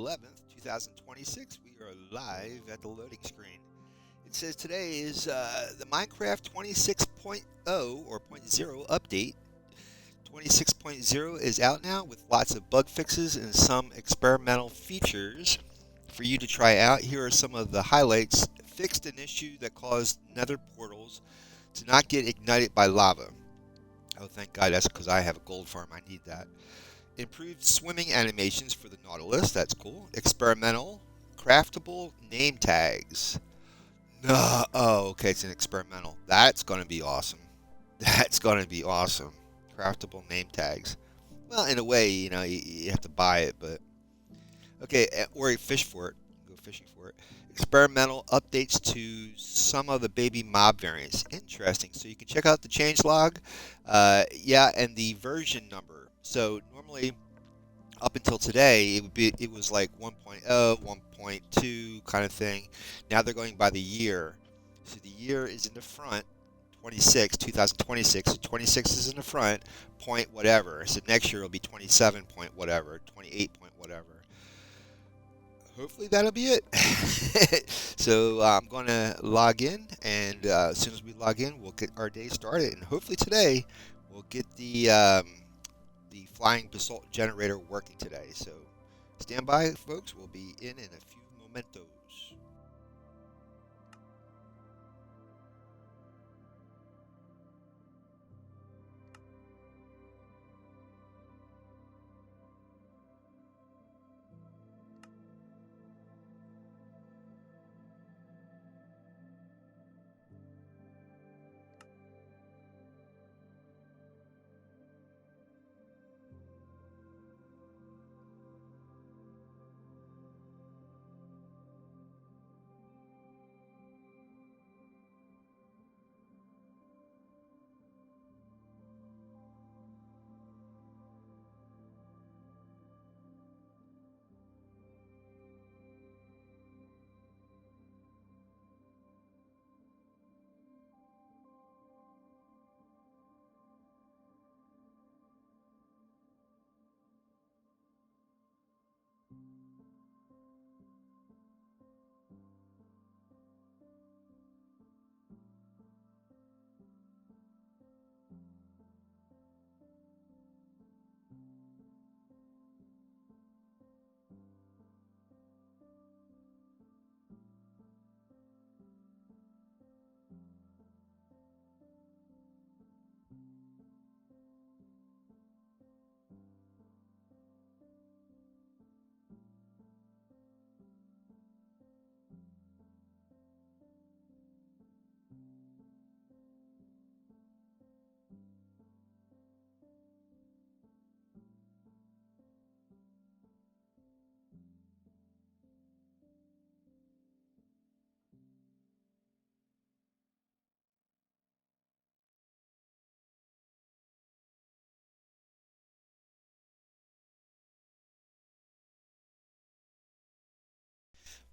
11th, 2026. We are live at the loading screen. It says today is the Minecraft 26.0 or point 0 update. 26.0 is out now with lots of bug fixes and some experimental features for you to try out. Here are some of the highlights. Fixed an issue that caused nether portals to not get ignited by lava. Oh, thank God, that's because I have a gold farm. I need that. Improved swimming animations for the Nautilus. That's cool. Experimental, craftable name tags. No, oh, okay, it's an experimental. That's going to be awesome. That's going to be awesome. Craftable name tags. Well, in a way, you have to buy it, but okay, or fish for it. Go fishing for it. Experimental updates to some of the baby mob variants. Interesting. So you can check out the changelog, yeah, and the version number. So normally, up until today, it was like 1.0, 1.2 kind of thing. Now they're going by the year. So the year is in the front, 2026. So 26 is in the front, point whatever. So next year it'll be 27 point whatever, 28 point whatever. Hopefully that'll be it. So I'm going to log in, and as soon as we log in, we'll get our day started. And hopefully today we'll get the Flying Basalt Generator working today. So stand by, folks. We'll be in a few momentos.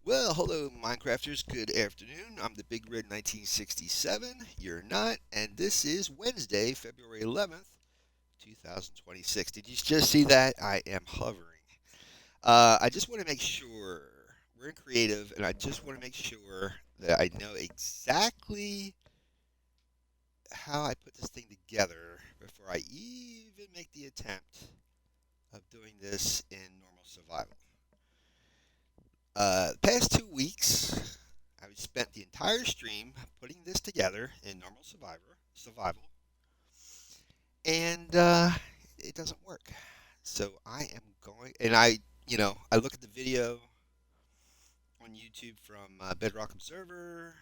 Well, hello, Minecrafters. Good afternoon. I'm the Big Red 1967. You're not, and this is Wednesday, February 11th, 2026. Did you just see that? I am hovering. I just want to make sure we're in creative, and I just want to make sure that I know exactly how I put this thing together before I even make the attempt of doing this in normal survival. The past 2 weeks, I spent the entire stream putting this together in normal survival, and it doesn't work. So I am going, and I look at the video on YouTube from Bedrock Observer,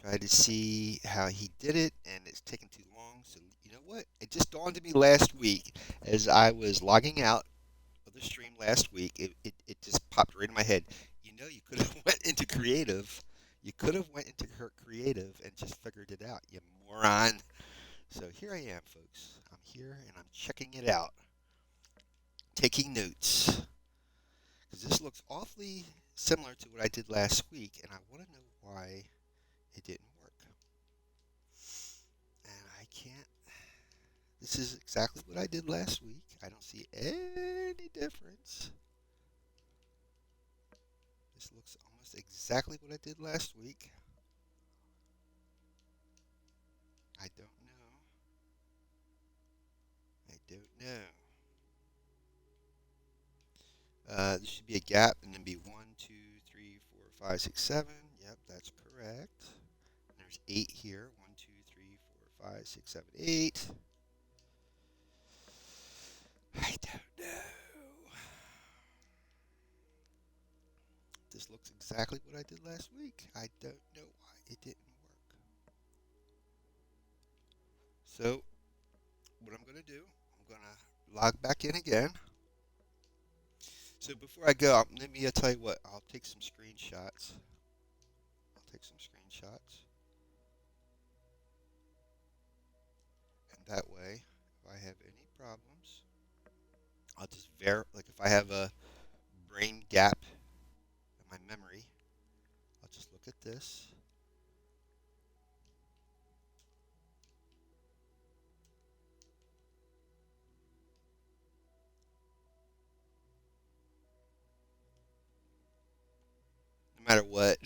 try to see how he did it, and it's taking too long. So you know what? It just dawned on me last week as I was logging out of the stream last week. It just popped right in my head. You could have went into creative. You could have went into her creative and just figured it out, you moron. So here I am, folks. I'm here and I'm checking it out, taking notes, because this looks awfully similar to what I did last week, and I want to know why it didn't work. And I can't. This is exactly what I did last week. I don't see any difference. This looks almost exactly what I did last week. I don't know. I don't know. There should be a gap and then be 1, 2, 3, 4, 5, 6, 7. Yep, that's correct. And there's 8 here. 1, 2, 3, 4, 5, 6, 7, 8. I don't know. This looks exactly what I did last week. I don't know why it didn't work. So, what I'm going to do, I'm going to log back in again. So before I go, let me tell you what, I'll take some screenshots. And that way, if I have any problems, I'll just like if I have a brain gap in my memory, I'll just look at this. No matter what,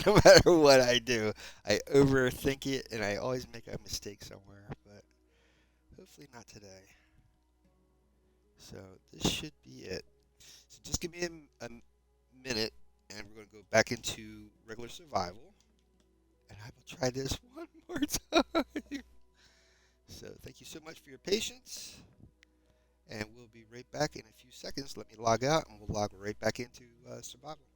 no matter what I do, I overthink it and I always make a mistake somewhere, but hopefully not today. So this should be it. So just give me a minute and we're going to go back into regular survival. And I will try this one more time. So thank you so much for your patience. And we'll be right back in a few seconds. Let me log out and we'll log right back into survival.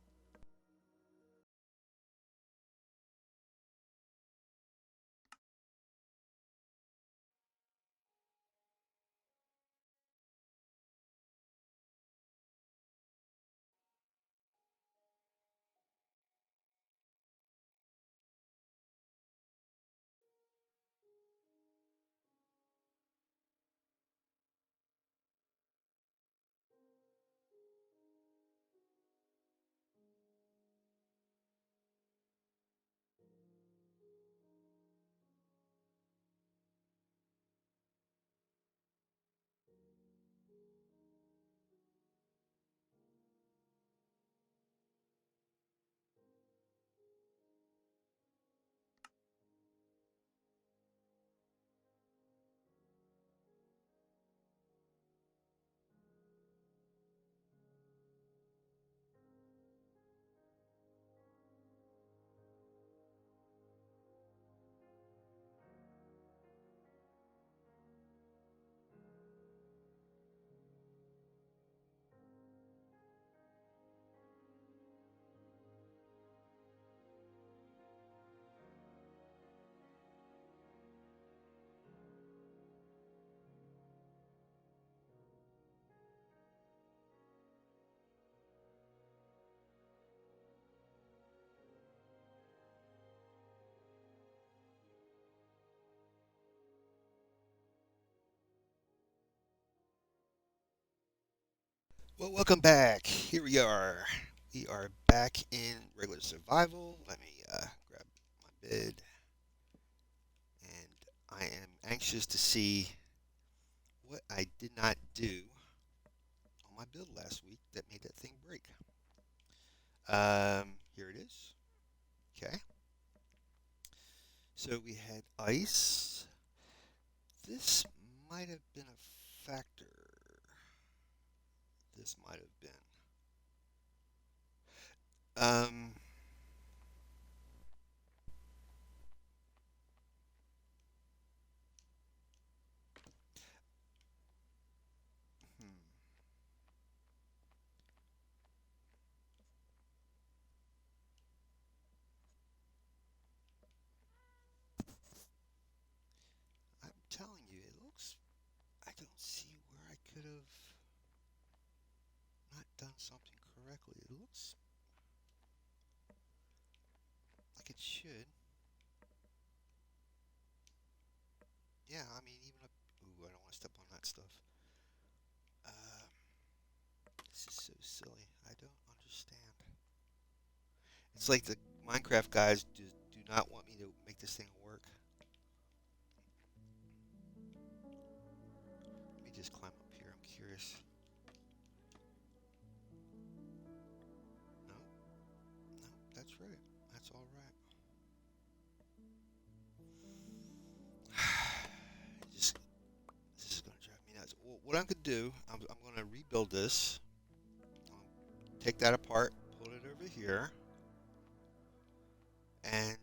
Well, welcome back. Here we are. We are back in regular survival. Let me grab my bed. And I am anxious to see what I did not do on my build last week that made that thing break. Here it is. Okay. So we had ice. This might have been a factor. This might have been. Um, hmm. I'm telling you, it looks. I don't see where I could have not done something correctly. It looks like it should. Yeah, I mean, even up. Ooh, I don't want to step on that stuff. Um, this is so silly. I don't understand. It's like the Minecraft guys do not want me to make this thing work. Let me just climb up here. I'm curious. No? right. That's all right. Just, this is going to drive me nuts. Well, what I'm going to do, I'm going to rebuild this. Take that apart, pull it over here. And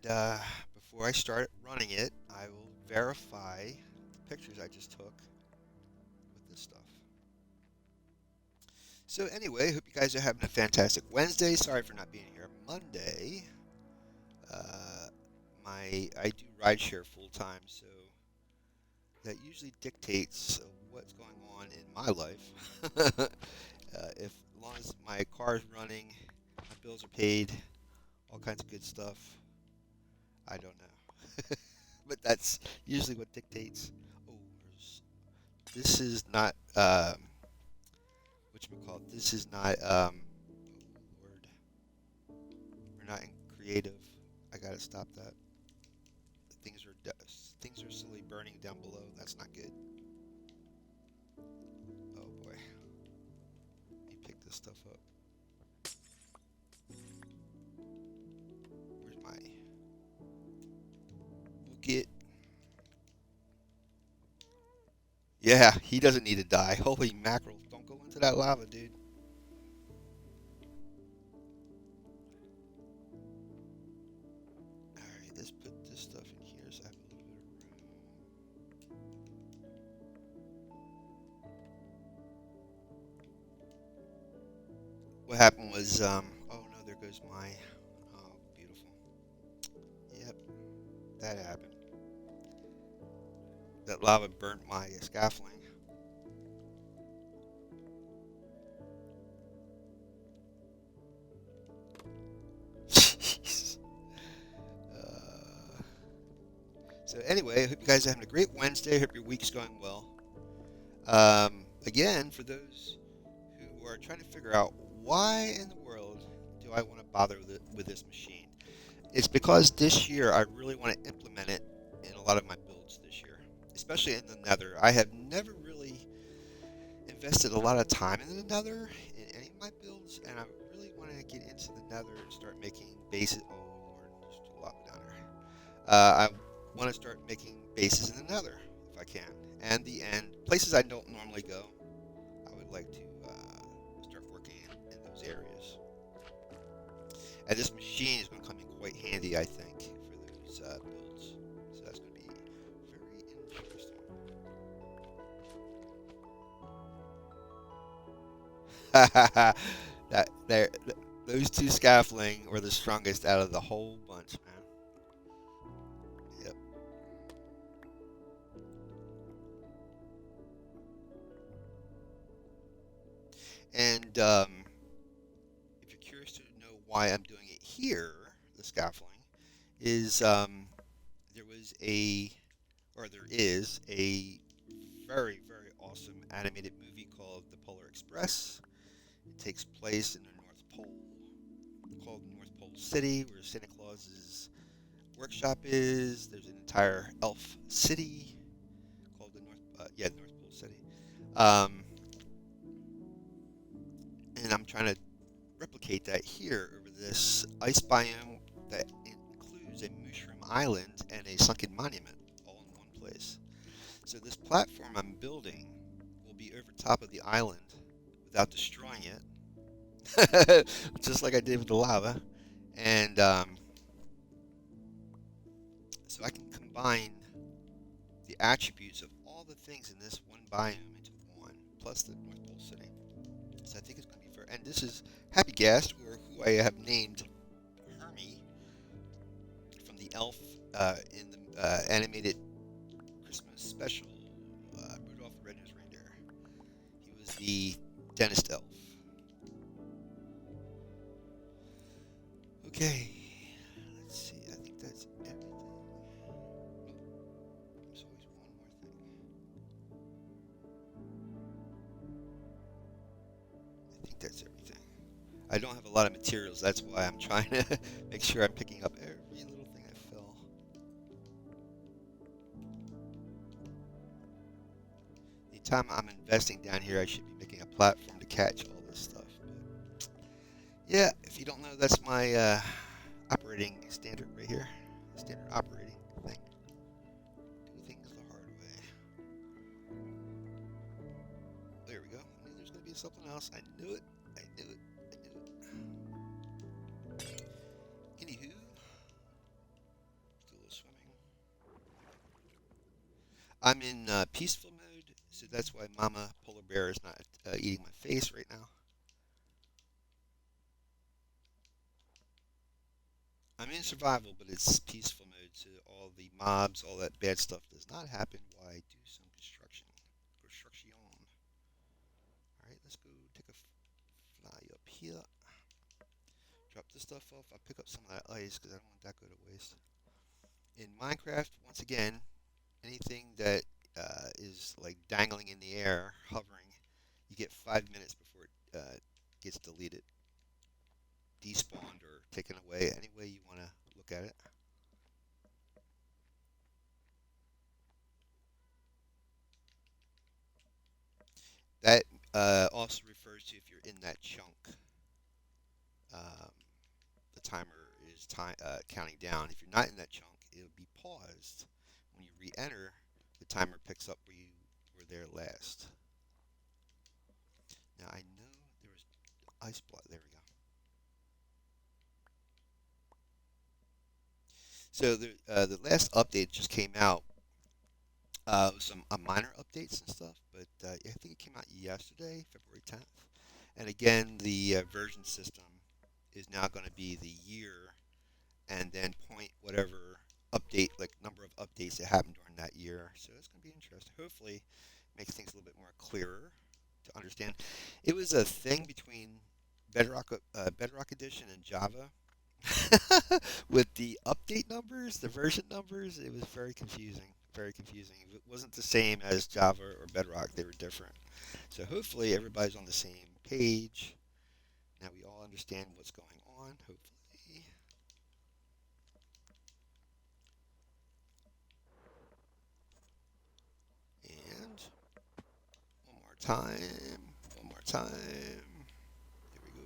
before I start running it, I will verify the pictures I just took with this stuff. So anyway, hope you guys are having a fantastic Wednesday. Sorry for not being here Monday. I do rideshare full time, so that usually dictates what's going on in my life. If as long as my car is running, my bills are paid, all kinds of good stuff. I don't know, but that's usually what dictates. Oh, this is not whatchamacallit. This is not oh Lord, we're not in creative. I gotta stop that. Things are slowly burning down below. That's not good. Oh boy. Let me pick this stuff up. Where's my get? Yeah, he doesn't need to die. Holy mackerel. Don't go into that lava, dude. Alright, let's put this stuff in here so I have a little bit of room. What happened was, oh no, there goes my, oh, beautiful. Yep, that happened. That lava burnt my scaffolding. Jeez. So anyway, I hope you guys are having a great Wednesday. I hope your week's going well. Again, for those who are trying to figure out why in the world do I want to bother with this machine, it's because this year I really want to implement it in a lot of my builds this year, especially in the Nether. I have never really invested a lot of time in the Nether in any of my builds, and I really want to get into the Nether and start making bases. Oh Lord, there's a lot down there. I want to start making bases in the Nether if I can, and places I don't normally go. I would like to start working in those areas, and this machine is going to come in quite handy, I think, for those builds. So that's going to be very interesting. Those two scaffolding were the strongest out of the whole bunch, man. Yep. And if you're curious to know why I'm doing it here, the scaffolding is there is a very, very awesome animated movie called The Polar Express. It takes place in the North Pole, called North Pole City, where Santa Claus's workshop is. There's an entire elf city called the North Pole City. And I'm trying to replicate that here over this ice biome that includes a mushroom island and a sunken monument all in one place. So this platform I'm building will be over top of the island without destroying it, just like I did with the lava. And so I can combine the attributes of all the things in this one biome into one, plus the North Pole City. So I think it's going to be fair. And this is Happy Ghast, or who I have named Hermie from the elf in the animated Christmas special, Rudolph the Red-Nosed Reindeer. He was the dentist elf. Okay, let's see. I think that's everything. There's always one more thing. I think that's everything. I don't have a lot of materials. That's why I'm trying to make sure I'm picking up every little thing I fell. Anytime I'm investing down here, I should be making a platform to catch all this stuff. But yeah, if you don't know, that's my operating standard right here. Standard operating thing. Do things the hard way. There we go. I knew there's going to be something else. I knew it. I knew it. I knew it. Anywho, do a little swimming. I'm in peaceful mode, so that's why Mama Polar Bear is not eating my face right now. I'm in survival, but it's peaceful mode, so all the mobs, all that bad stuff does not happen while I do some construction. Construction. Alright, let's go take a fly up here. Drop this stuff off. I'll pick up some of that ice because I don't want that to go to waste. In Minecraft, once again, anything that is like dangling in the air, hovering, you get 5 minutes before it gets deleted, despawned, or taken away. Any way you want to look at it. That also refers to if you're in that chunk. Um, the timer is counting down. If you're not in that chunk, it'll be paused. When you re-enter, the timer picks up where you were there last. Now I know there was ice block. There we go. So the last update just came out. Some minor updates and stuff, but I think it came out yesterday, February 10th. And again, the version system is now going to be the year and then point whatever update, like number of updates that happened during that year. So it's going to be interesting. Hopefully, makes things a little bit more clearer to understand. It was a thing between Bedrock Edition and Java. With the update numbers, the version numbers, it was very confusing. Very confusing. It wasn't the same as Java or Bedrock. They were different. So hopefully everybody's on the same page. Now we all understand what's going on, hopefully. And one more time. One more time. Here we go.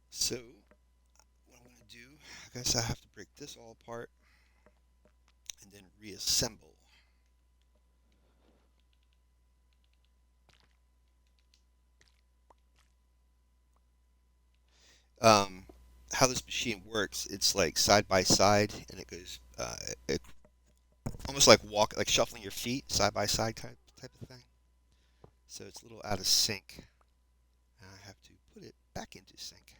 So, what I'm going to do, I guess I have to break this all apart and then reassemble. Um, how this machine works, it's like side by side, and it goes, it, almost like like shuffling your feet side by side type of thing. So it's a little out of sync. I have to put it back into sync.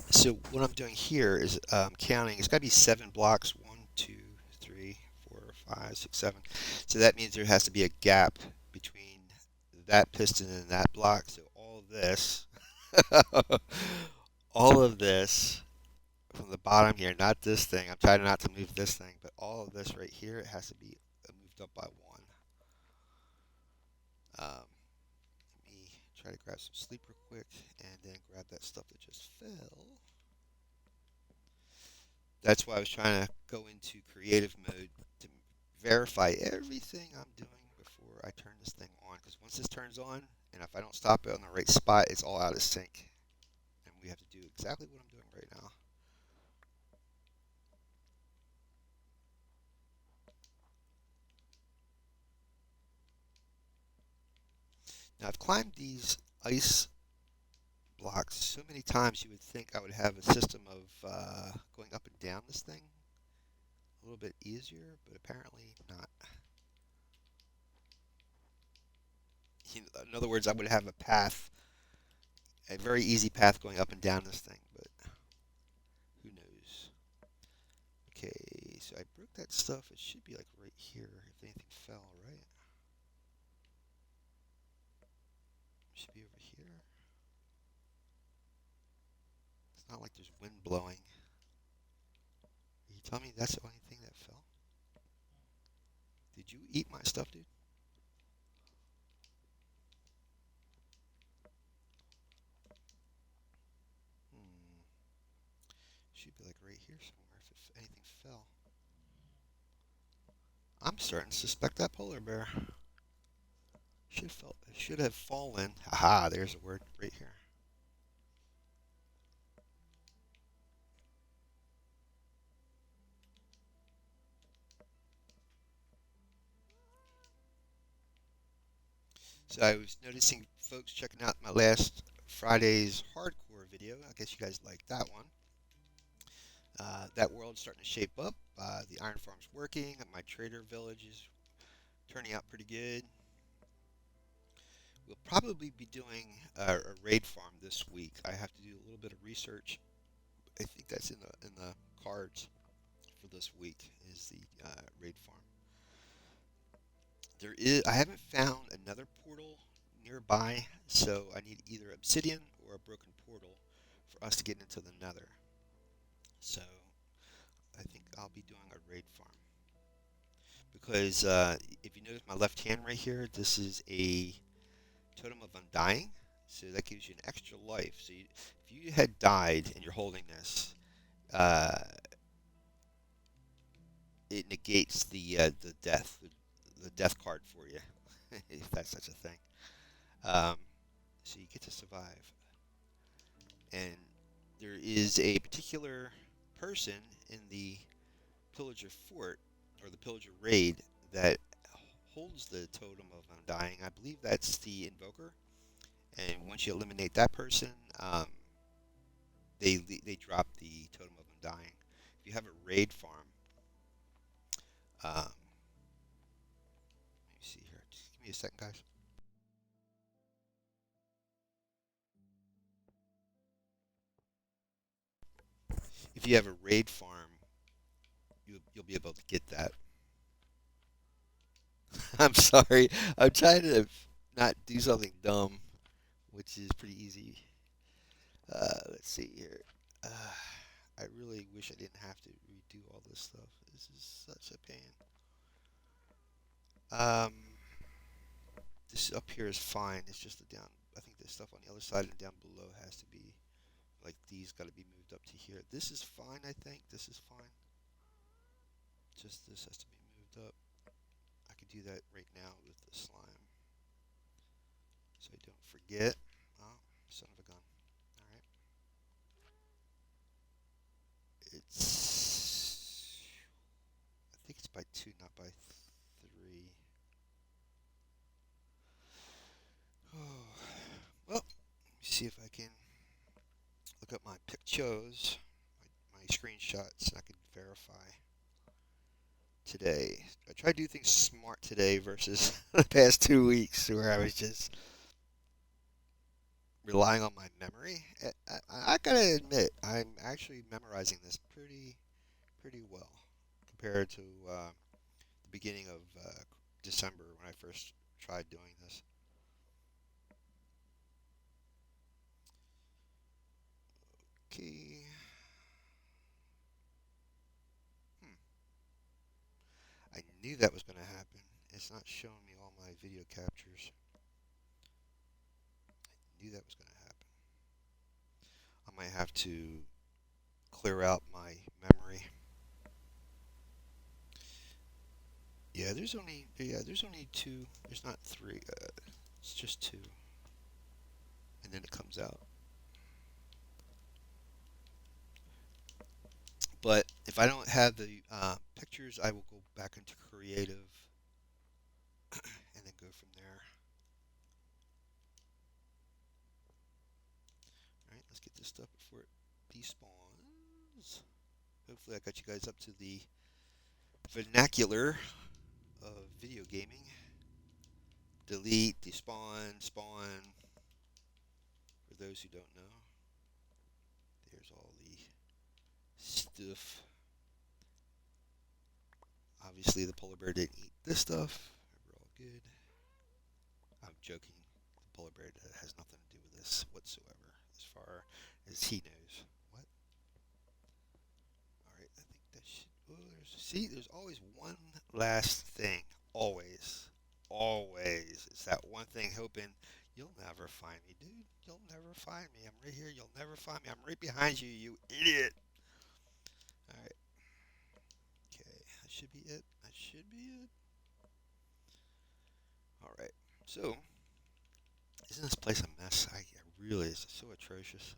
So what I'm doing here is counting. It's got to be 7 blocks. 1, 2, 3, 4, 5, 6, 7. So that means there has to be a gap between that piston and that block. So all this, all of this from the bottom here, not this thing. I'm trying not to move this thing, but all of this right here, it has to be moved up by 1. Let me try to grab some sleep real quick and then grab that stuff that just fell. That's why I was trying to go into creative mode to verify everything I'm doing before I turn this thing on. Because once this turns on, and if I don't stop it on the right spot, it's all out of sync. And we have to do exactly what I'm doing right now. Now I've climbed these ice blocks. So many times you would think I would have a system of going up and down this thing a little bit easier, but apparently not. In other words, I would have a path, a very easy path going up and down this thing, but who knows? Okay, so I broke that stuff. It should be like right here if anything fell, right? It should be over here. It's not like there's wind blowing. Are you telling me that's the only thing that fell? Did you eat my stuff, dude? Hmm. Should be like right here somewhere if anything fell. I'm starting to suspect that polar bear. Should have fallen. Haha, there's a word right here. So I was noticing folks checking out my last Friday's hardcore video. I guess you guys liked that one. That world's starting to shape up. The iron farm's working. My trader village is turning out pretty good. We'll probably be doing a raid farm this week. I have to do a little bit of research. I think that's in the cards for this week is the raid farm. I haven't found another portal nearby, so I need either obsidian or a broken portal for us to get into the nether. So I think I'll be doing a raid farm. Because if you notice my left hand right here, this is a totem of undying. So that gives you an extra life. So if you had died and you're holding this, uh, it negates the death card for you, if that's such a thing. Um, so you get to survive. And there is a particular person in the Pillager Fort, or the Pillager Raid, that holds the Totem of Undying. I believe that's the Invoker. And once you eliminate that person, they drop the Totem of Undying. If you have a raid farm, let me see here. Just give me a second, guys. If you have a raid farm, you'll be able to get that. I'm sorry. I'm trying to not do something dumb, which is pretty easy. Let's see here. I really wish I didn't have to redo all this stuff. This is such a pain. Um, this up here is fine. It's just the down. I think the stuff on the other side and down below has to be, like, these got to be moved up to here. This is fine, I think. This is fine. Just this has to be moved up. I could do that right now with the slime. So I don't forget. Oh, son of a gun. Alright. I think it's by 2, not by 3. Oh, well, let me see if I can look up my pictures, my screenshots, and I can verify today. I try to do things smart today versus the past 2 weeks where I was just relying on my memory. I gotta admit, I'm actually memorizing this pretty well compared to the beginning of December when I first tried doing this. Okay. Hmm. I knew that was going to happen. It's not showing me all my video captures. I knew that was going to happen. I might have to clear out my memory. Yeah, there's only 2. There's not 3. It's just 2. And then it comes out. But if I don't have the pictures, I will go back into creative and then go from there. stuff before it despawns. Hopefully I got you guys up to the vernacular of video gaming. Delete, despawn, spawn. For those who don't know, there's all the stuff. Obviously the polar bear didn't eat this stuff. We're all good. I'm joking. The polar bear has nothing to do with this whatsoever, as far as he knows. What? All right, I think that should. Oh, see, there's always one last thing. Always, always. It's that one thing. Hoping you'll never find me, dude. You'll never find me. I'm right here. You'll never find me. I'm right behind you, you idiot. All right. Okay, that should be it. That should be it. All right. So, isn't this place a mess? I really, it's so atrocious.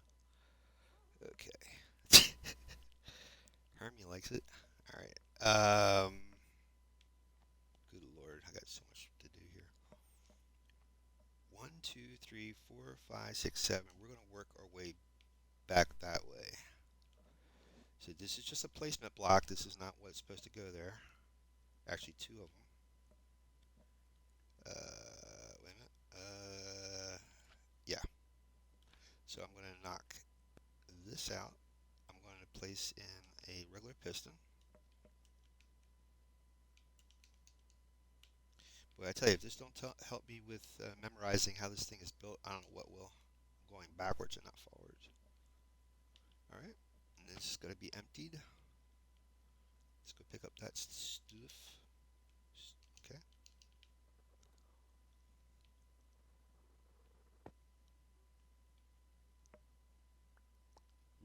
Okay. Hermie likes it. All right. Good lord, I got so much to do here. 1, 2, 3, 4, 5, 6, 7. We're gonna work our way back that way. So this is just a placement block. This is not what's supposed to go there. Actually, two of them. Wait a minute. Yeah. So I'm gonna knock this out. I'm going to place in a regular piston. But I tell you, if this don't help me with memorizing how this thing is built, I don't know what will. I'm going backwards and not forwards. All right, and this is going to be emptied. Let's go pick up that stuff. Okay.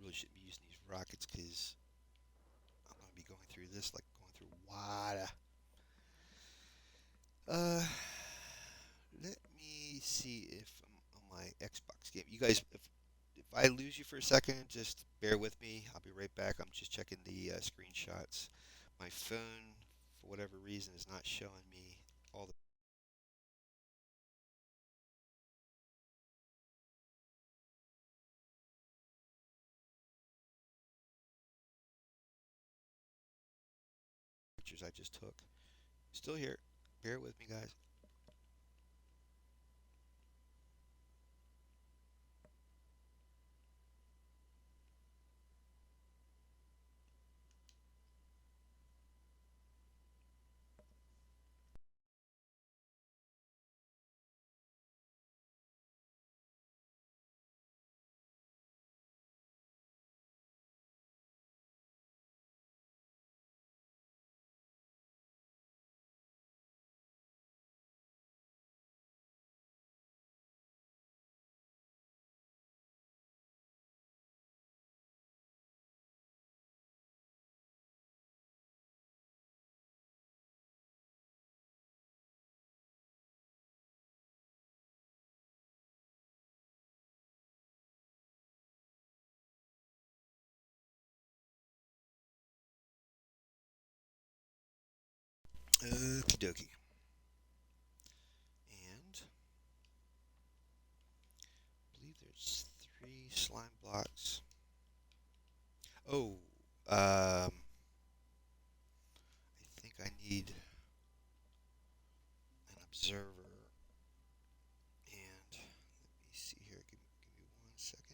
Really shouldn't be using these rockets because I'm going to be going through this like going through water. Uh, Let me see if I'm on my Xbox game. You guys, if I lose you for a second, just bear with me. I'll be right back. I'm just checking the screenshots. My phone, for whatever reason, is not showing me all the pictures I just took. Still here. Bear with me, guys. Okie dokie. And I believe there's 3 slime blocks. Oh, I think I need an observer. And let me see here. Give me 1 second.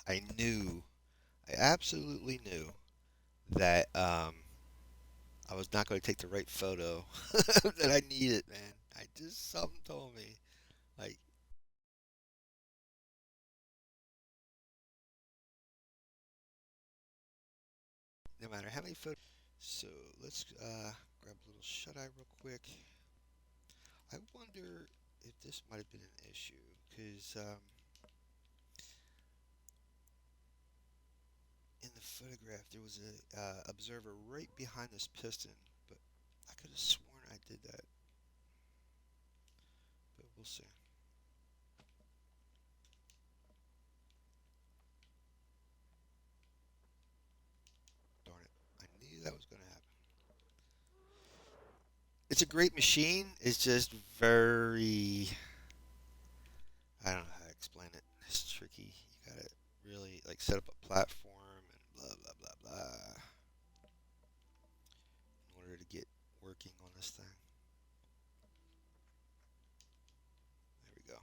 I knew, I absolutely knew that I was not going to take the right photo that I needed, man. I just something told me like no matter how many photos. So let's grab a little shut eye real quick. I wonder if this might have been an issue because in the photograph there was a observer right behind this piston, but I could have sworn I did that. But we'll see. Darn it! I knew that was going to happen. It's a great machine. It's just very I don't know how to explain it. It's tricky. You gotta really like set up a platform and blah blah blah blah in order to get working on this thing. There we go.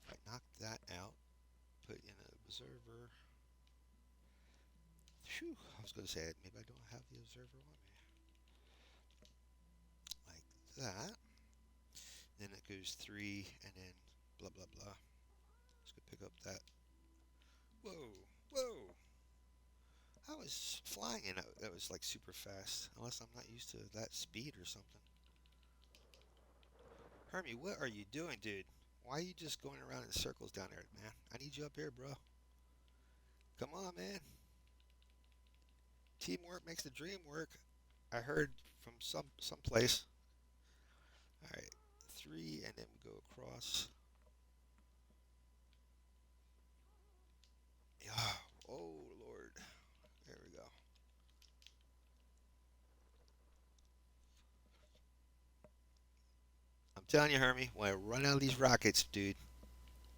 If I knock that out, put in an observer. Phew, I was gonna say maybe I don't have the observer on me. Like that. Then it goes 3 and then blah blah blah. Let's go pick up that. Whoa, whoa. I was flying and that was like super fast. Unless I'm not used to that speed or something. Hermie, what are you doing, dude? Why are you just going around in circles down there, man? I need you up here, bro. Come on, man. Teamwork makes the dream work. I heard from some place. All right, 3, and then we go across. Yeah. Oh Lord. There we go. I'm telling you, Hermie, when I run out of these rockets, dude,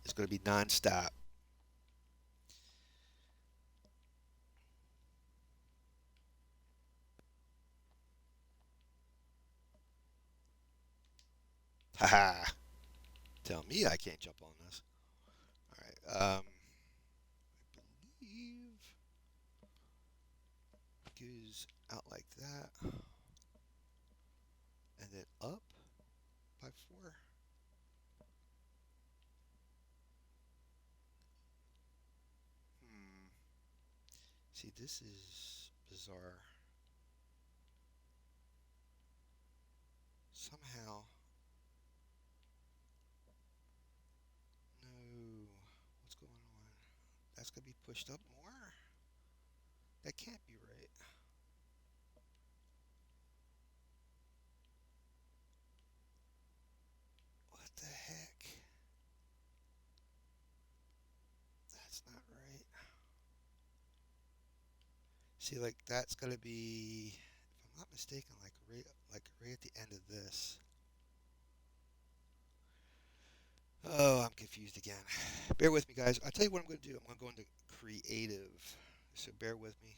it's gonna be non-stop. Haha. Tell me I can't jump on this. All right. I believe it goes out like that, and then up by 4. Hmm. See, this is bizarre. Somehow, no. What's going on? That's gonna be pushed up more? That can't be right. What the heck? That's not right. See, like that's gonna be, if I'm not mistaken, like right at the end of this. Oh, I'm confused again. Bear with me, guys. I'll tell you what I'm gonna do. I'm gonna go into creative. So bear with me.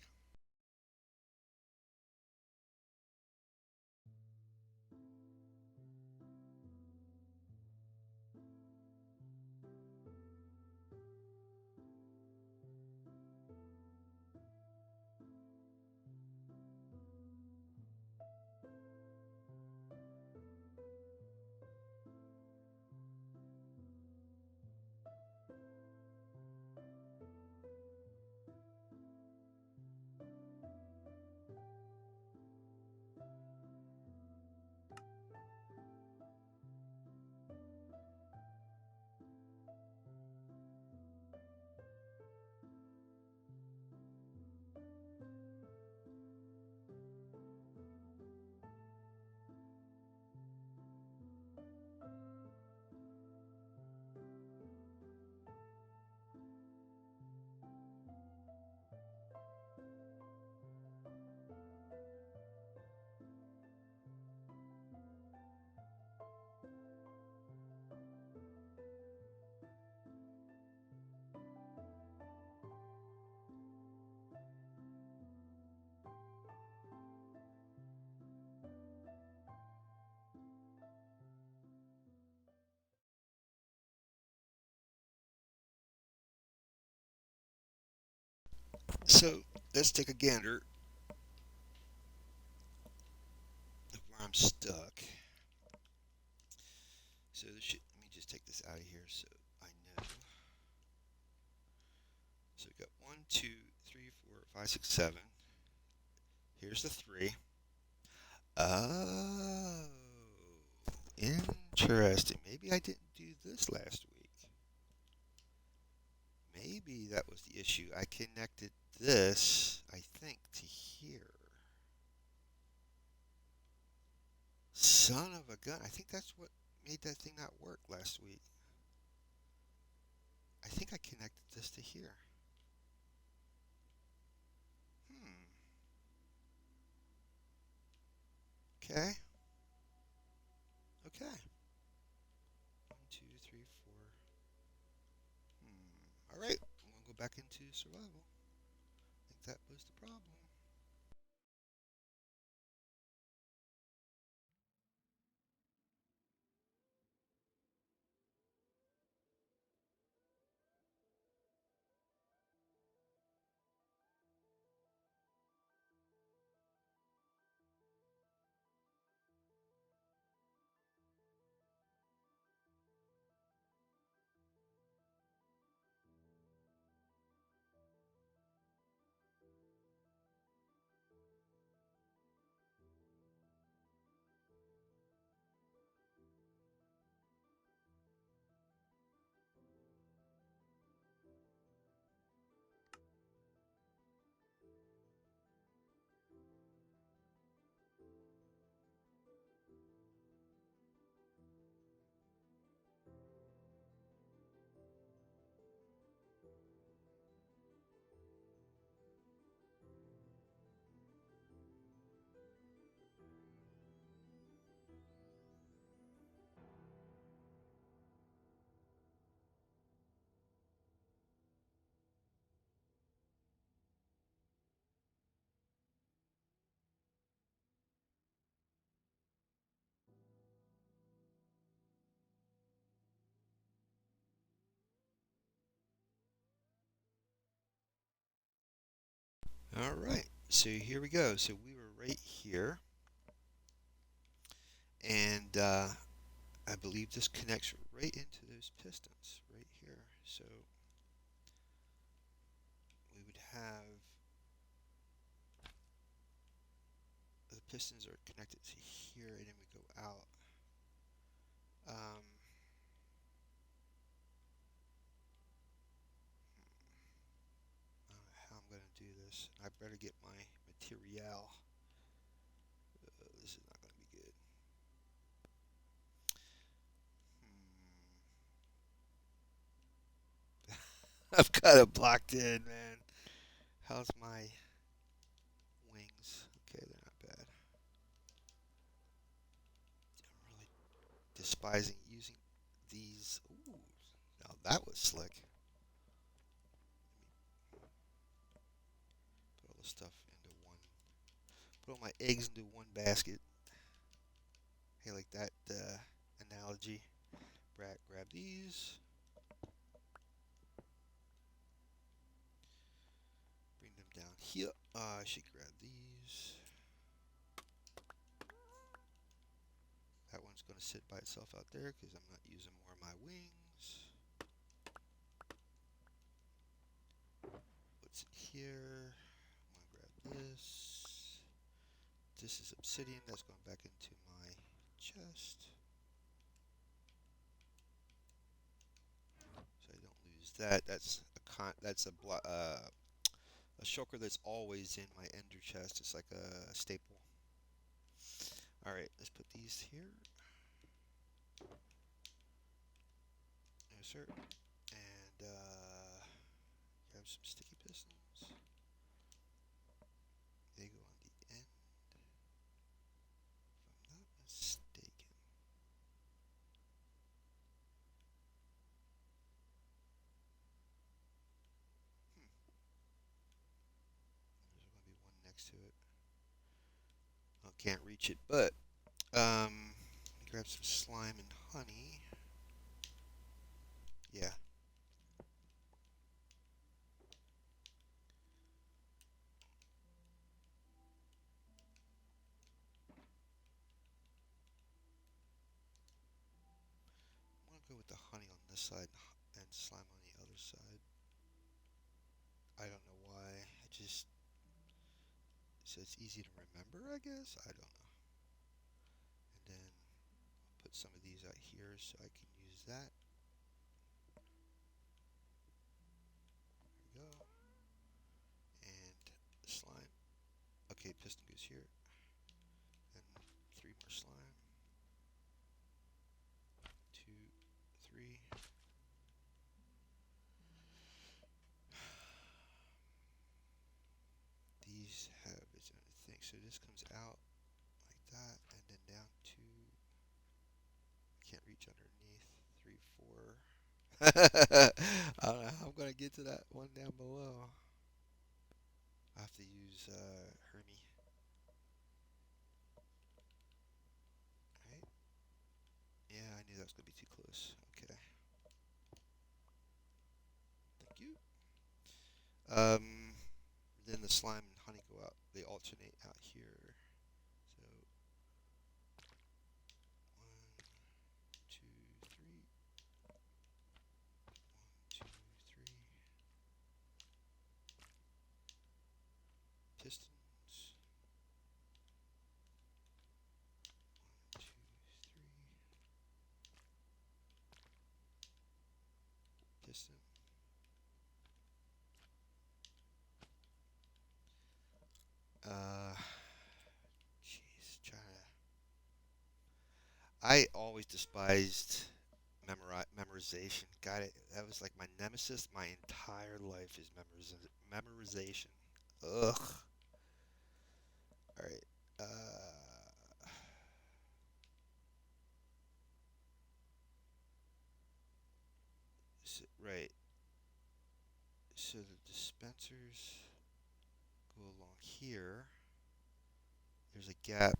So let's take a gander at where I'm stuck. So let me just take this out of here so I know. So we got 1, 2, 3, 4, 5, 6, 7. Here's the 3. Oh, interesting. Maybe I didn't do this last week. Maybe that was the issue. I connected this, I think, to here. Son of a gun. I think that's what made that thing not work last week. I think I connected this to here. Okay. Okay. 1, 2, 3, 4. All right. I'm going to go back into survival. I think that was the problem. All right. So here we go. So we were right here. And I believe this connects right into those pistons right here. So we would have the pistons are connected to here, and then we go out. I don't know how I'm going to do this. I better get my material. This is not going to be good. I've got it blocked in, man. How's my wings? Okay, they're not bad. I'm really despising using these. Ooh, now that was slick. Put all the stuff into one. Put all my eggs into one basket. Hey, like that analogy. Grab these. Bring them down here. I should grab these. That one's going to sit by itself out there because I'm not using more of my wings. What's in here? I'm going to grab this. This is obsidian. That's going back into my chest. So I don't lose that. That's a shulker that's always in my ender chest. It's like a staple. All right, let's put these here. No, sir. And grab some sticky pistons. They go on the end, if I'm not mistaken. There's going to be one next to it. I can't reach it, but let me grab some slime and honey. Yeah. the honey on this side and slime on the other side. I don't know why. It just so it's easy to remember, I guess. I don't know. And then I'll put some of these out here so I can use that. There we go. And slime. Okay, piston goes here. And 3 more slime. 2, 3. These have its own thing. So this comes out like that, and then down to, can't reach underneath, 3, 4. I don't know how I'm going to get to that one down below. I have to use Hermie. Right? Yeah, I knew that was going to be too close. Okay. Thank you. Then the slime and honey go out. They alternate out here. So 1, 2, 3. 1, 2, 3. Pistons. 1, 2, 3. Piston. Jeez, trying to. I always despised memorization. Got it. That was like my nemesis. My entire life is memorization. Ugh. All right. Right. So the dispensers go along here. There's a gap,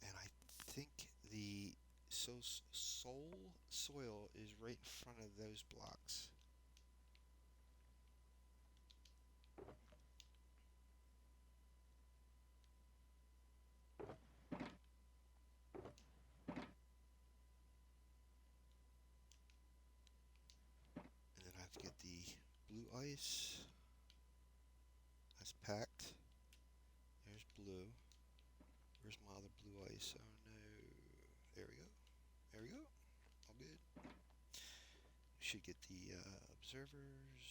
and I think the soil is right in front of those blocks. And then I have to get the blue ice. That's packed. There's blue. Where's my other blue ice? Oh no. There we go. There we go. All good. We should get the observers,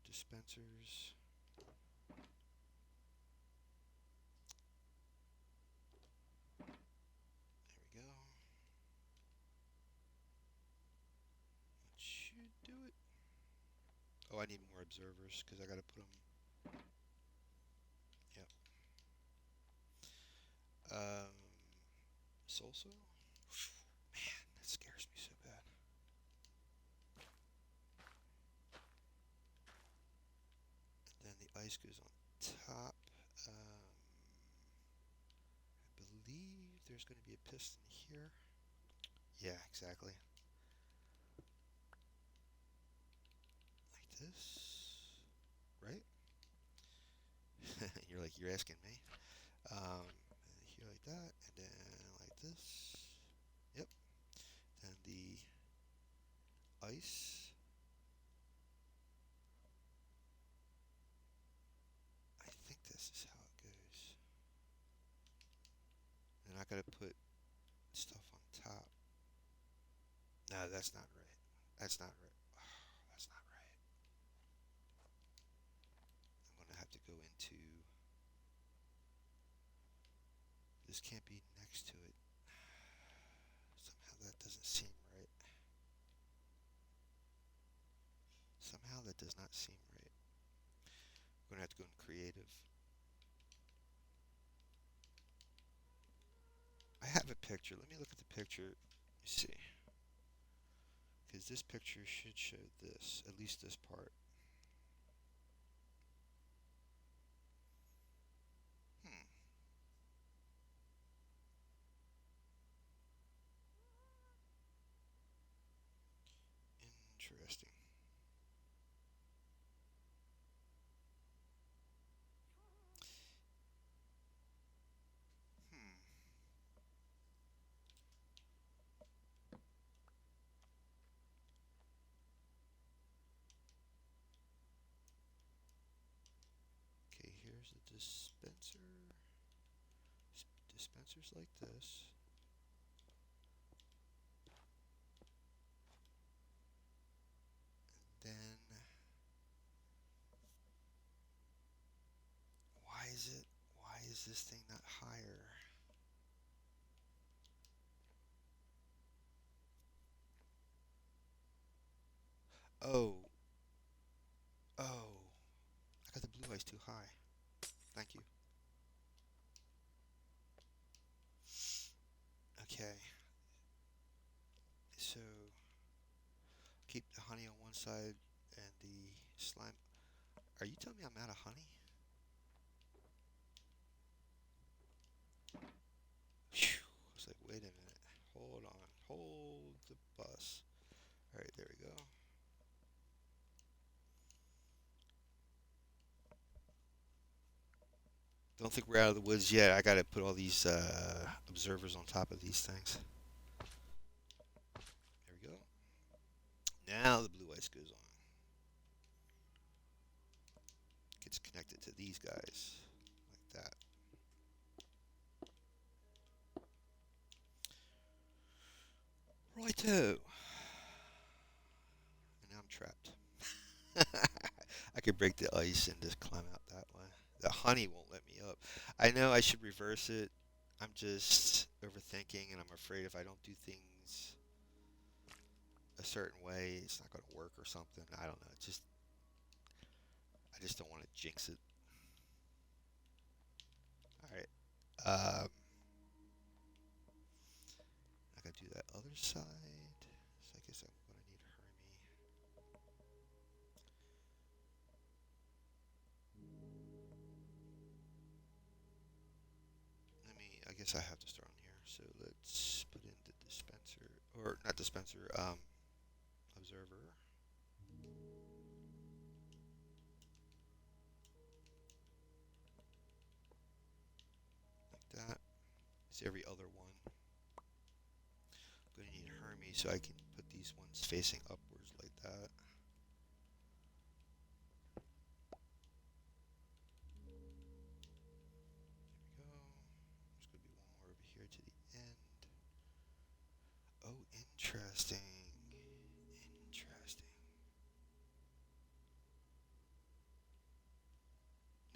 dispensers. There we go. That should do it. Oh, I need more observers because I got to put them. Yep. Um, Solso? Man, that scares me so bad. And then the ice goes on top. I believe there's going to be a piston here. Yeah, exactly. Like this. Right? You're asking me. Here like that, and then like this. Yep. Then the ice. I think this is how it goes. And I gotta put stuff on top. No, that's not right. That's not right. Oh, that's not right. I'm gonna have to go into. This can't be next to it. Somehow that doesn't seem right. Somehow that does not seem right. I'm gonna have to go in creative. I have a picture. Let me look at the picture. Let me see. Because this picture should show this, at least this part. Hmm. Interesting. Hmm. dispensers like this. Then why is this thing not higher? Oh, oh, I got the blue eyes too high. Thank you. Okay, so keep the honey on one side and the slime. Are you telling me I'm out of honey? Phew. I was like, wait a minute. Hold on. Hold the bus. Alright, there we go. Don't think we're out of the woods yet. I gotta put all these observers on top of these things. There we go. Now the blue ice goes on. Gets connected to these guys. Like that. Righto. And now I'm trapped. I could break the ice and just climb out that way. The honey won't let me up. I know I should reverse it. I'm just overthinking, and I'm afraid if I don't do things a certain way, it's not going to work or something. I don't know. I just don't want to jinx it. All right. I got to do that other side. So I guess I'm going to need Hermie. I guess I have to start on here. So let's put in the dispenser, or not dispenser, observer. Like that. It's every other one. I'm going to need Hermie so I can put these ones facing upwards like that. There we go. There's going to be one more over here to the end. Oh, interesting. Interesting.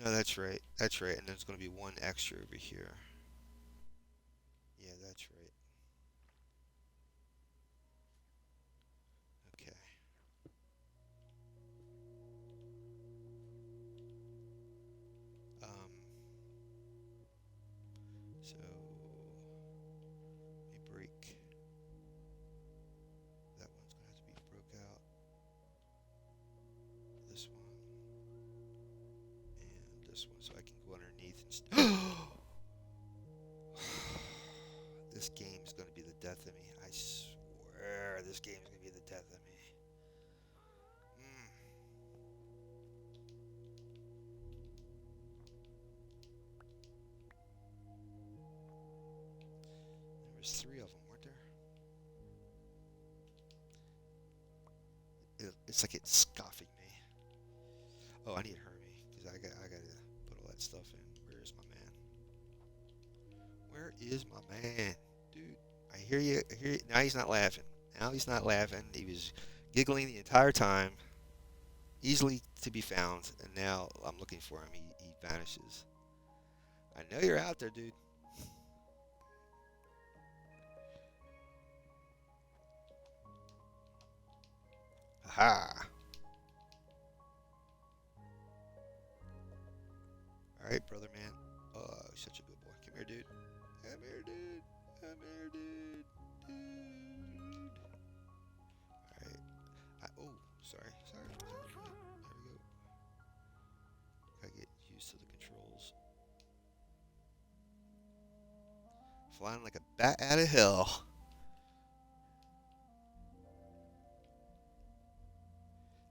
No, that's right. That's right. And there's going to be one extra over here. Yeah, that's right. Okay. Um, so let me break. That one's going to have to be broke out. This one. And this one so I can go underneath and this game's going to be the death of me. I swear this game's going to be the death of me. There was 3 of them, weren't there? It's like it's scoffing me. Oh, I need Hermie because I got to put all that stuff in. Where is my man? Where is my man? Dude, I hear you. I hear you. Now he's not laughing. Now he's not laughing. He was giggling the entire time. Easily to be found. And now I'm looking for him. He vanishes. I know you're out there, dude. Aha. All right, brother man. Oh, such a good boy. Come here, dude. Come here, dude. Come here, dude. Dude. All right. Oh, sorry. Sorry. Sorry. There we go. Gotta get used to the controls. Flying like a bat out of hell.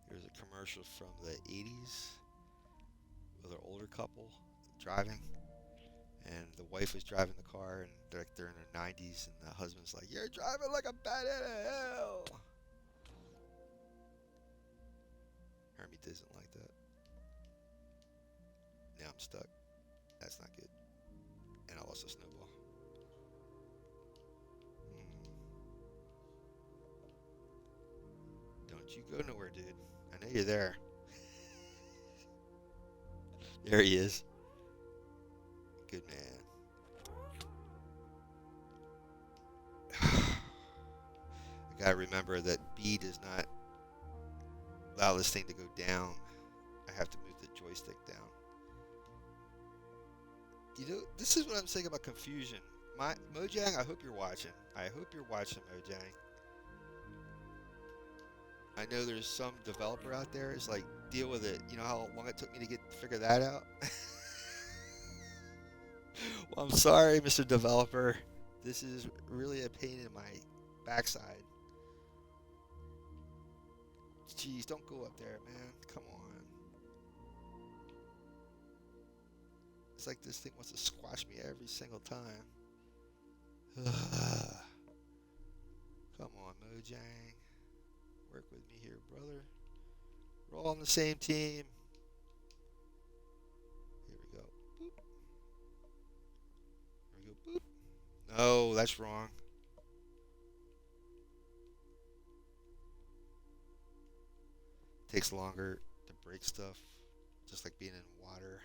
There's a commercial from the 80s with an older couple driving, and the wife was driving the car, and they're in their 90s, and the husband's like, "You're driving like a bat out of hell." Hermie doesn't like that. Now I'm stuck. That's not good. And I lost a snowball. Don't you go nowhere, dude. I know you're there. There he is. Good man. I gotta remember that B does not allow this thing to go down. I have to move the joystick down. You know, this is what I'm saying about confusion. Mojang, I hope you're watching. I hope you're watching, Mojang. I know there's some developer out there is like, deal with it. You know how long it took me to figure that out? Well, I'm sorry, Mr. Developer. This is really a pain in my backside. Jeez, don't go up there, man. Come on. It's like this thing wants to squash me every single time. Come on, Mojang. Work with me here, brother. We're all on the same team. Here we go. Boop. Here we go. Boop. No, that's wrong. Takes longer to break stuff, just like being in water.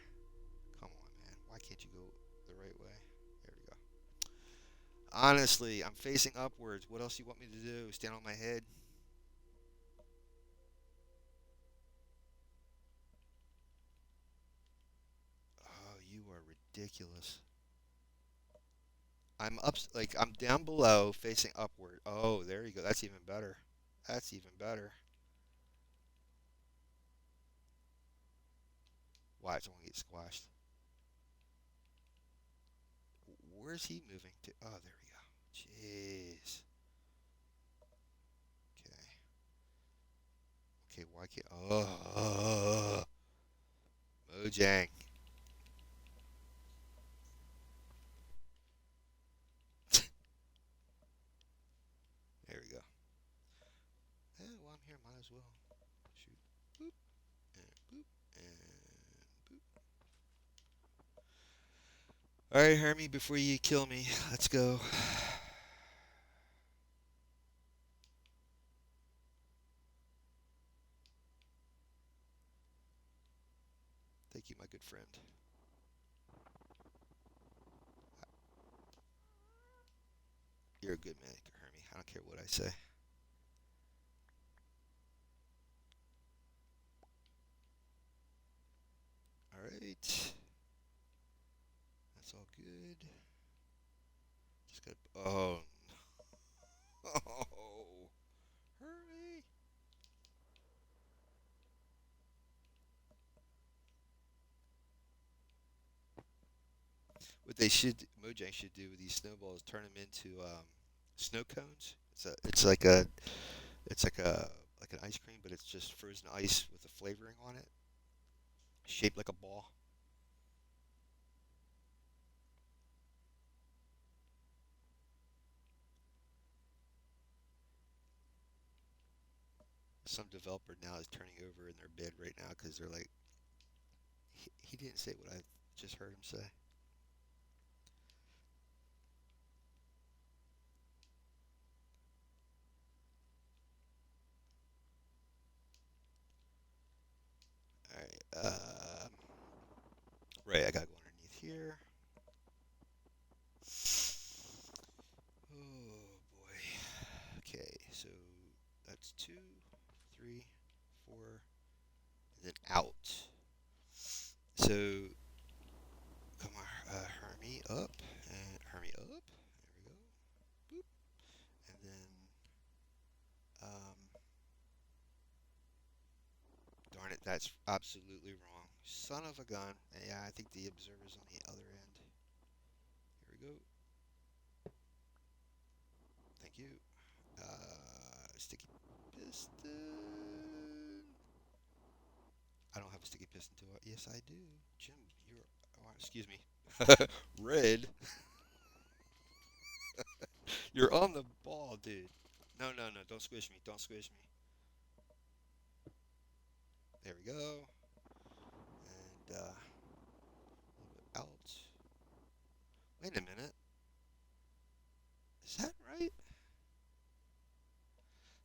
Come on, man. Why can't you go the right way? There we go. Honestly, I'm facing upwards. What else do you want me to do? Stand on my head? Oh, you are ridiculous. I'm up, like, I'm down below, facing upward. Oh, there you go. That's even better. That's even better. Watch, I won't get squashed. Where's he moving to? Oh, there we go. Jeez. Okay. Okay, why can't... Oh, Mojang. There we go. Eh, while I'm here, might as well. Shoot. Boop. And boop. And boop. Alright, Hermie, before you kill me, let's go. Thank you, my good friend. You're a good man, Hermie. I don't care what I say. Alright. That's all good. Just got... Oh, no. Hurry. What they should, Mojang should do with these snowballs, turn them into snow cones. It's like an ice cream, but it's just frozen ice with a flavoring on it, shaped like a ball. Some developer now is turning over in their bed right now because they're like, he didn't say what I just heard him say. All right. Right, I gotta go underneath here. Oh boy. Okay, so that's 2, 3, 4, and then out. So come on, Hermie up and Hermie up. There we go. Boop. And then darn it, that's absolutely wrong. Son of a gun. And yeah, I think the observer's on the other end. Here we go. Thank you. Sticky piston. I don't have a sticky piston to it. Yes, I do. Jim, you're... Oh, excuse me. Red. You're on the ball, dude. No, no, no. Don't squish me. Don't squish me. There we go. And a little bit out.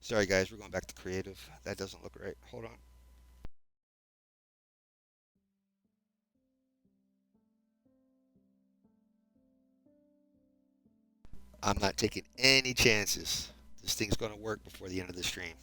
Sorry guys, we're going back to creative. That doesn't look right. Hold on. I'm not taking any chances. This thing's going to work before the end of the stream.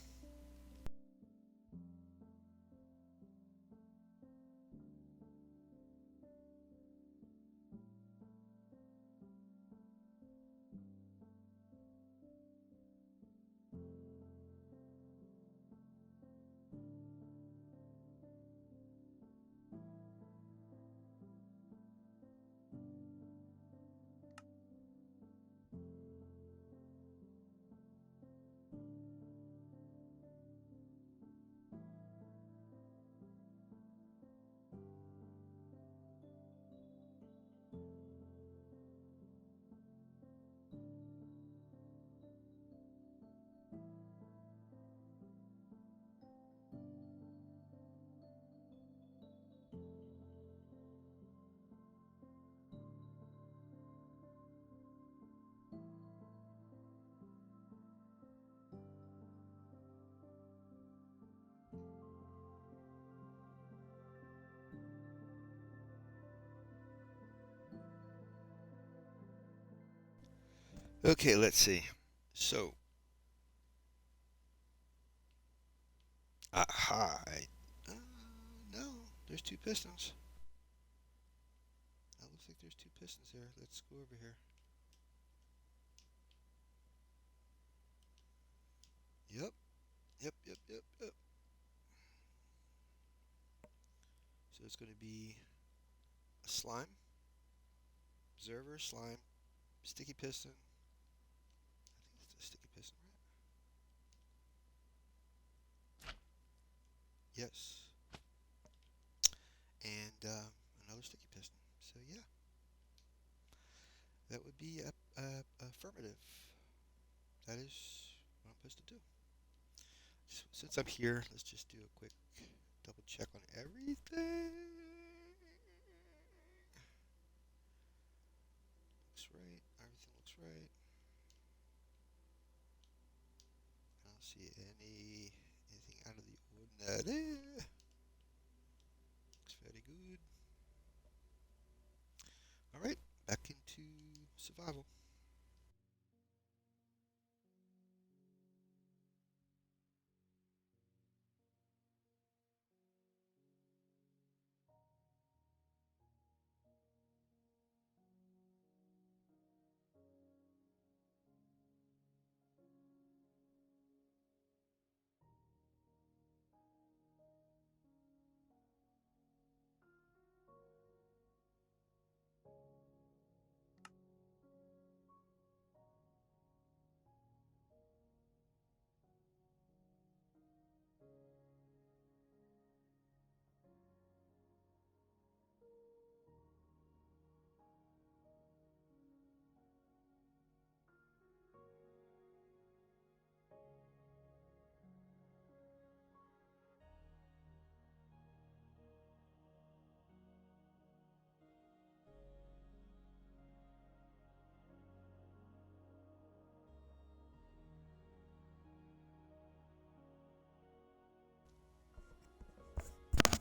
Okay, let's see. So, aha. No, there's two pistons. That looks like there's two pistons there. Let's go over here. Yep, yep. So it's going to be a slime, observer, slime, sticky piston. I think it's a sticky piston, right? Yes. And another sticky piston. So yeah, that would be affirmative. That is what I'm supposed to do. Since I'm here, let's just do a quick double check on everything. Looks right. Everything looks right. I don't see anything out of the ordinary. Looks very good. All right, back into survival.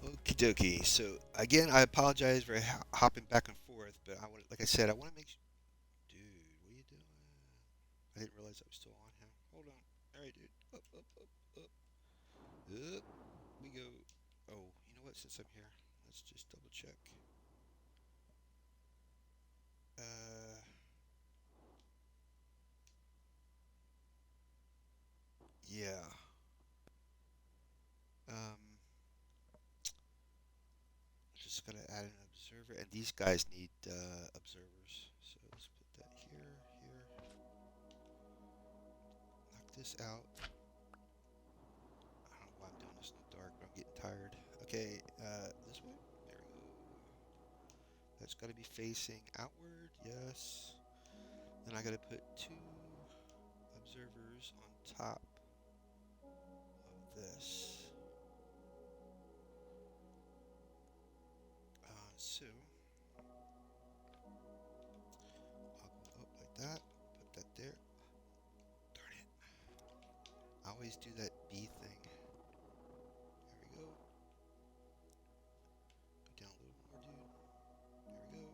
Okie dokie. So again, I apologize for hopping back and forth, but I want, like I said, I want to make. Dude, what are you doing? I didn't realize I was still on him. Hold on. All right, dude. Up. Up we go. Oh, you know what? Since I'm here, let's just double check. Uh, yeah. Um, just gotta add an observer, and these guys need observers. So let's put that here. Knock this out. I don't know why I'm doing this in the dark, but I'm getting tired. Okay, this way. There we go. That's got to be facing outward. Yes. Then I got to put two observers on top of this. So I'll go up like that. Put that there. Darn it. I always do that B thing. There we go. Go down a little more, dude. There we go. There we go.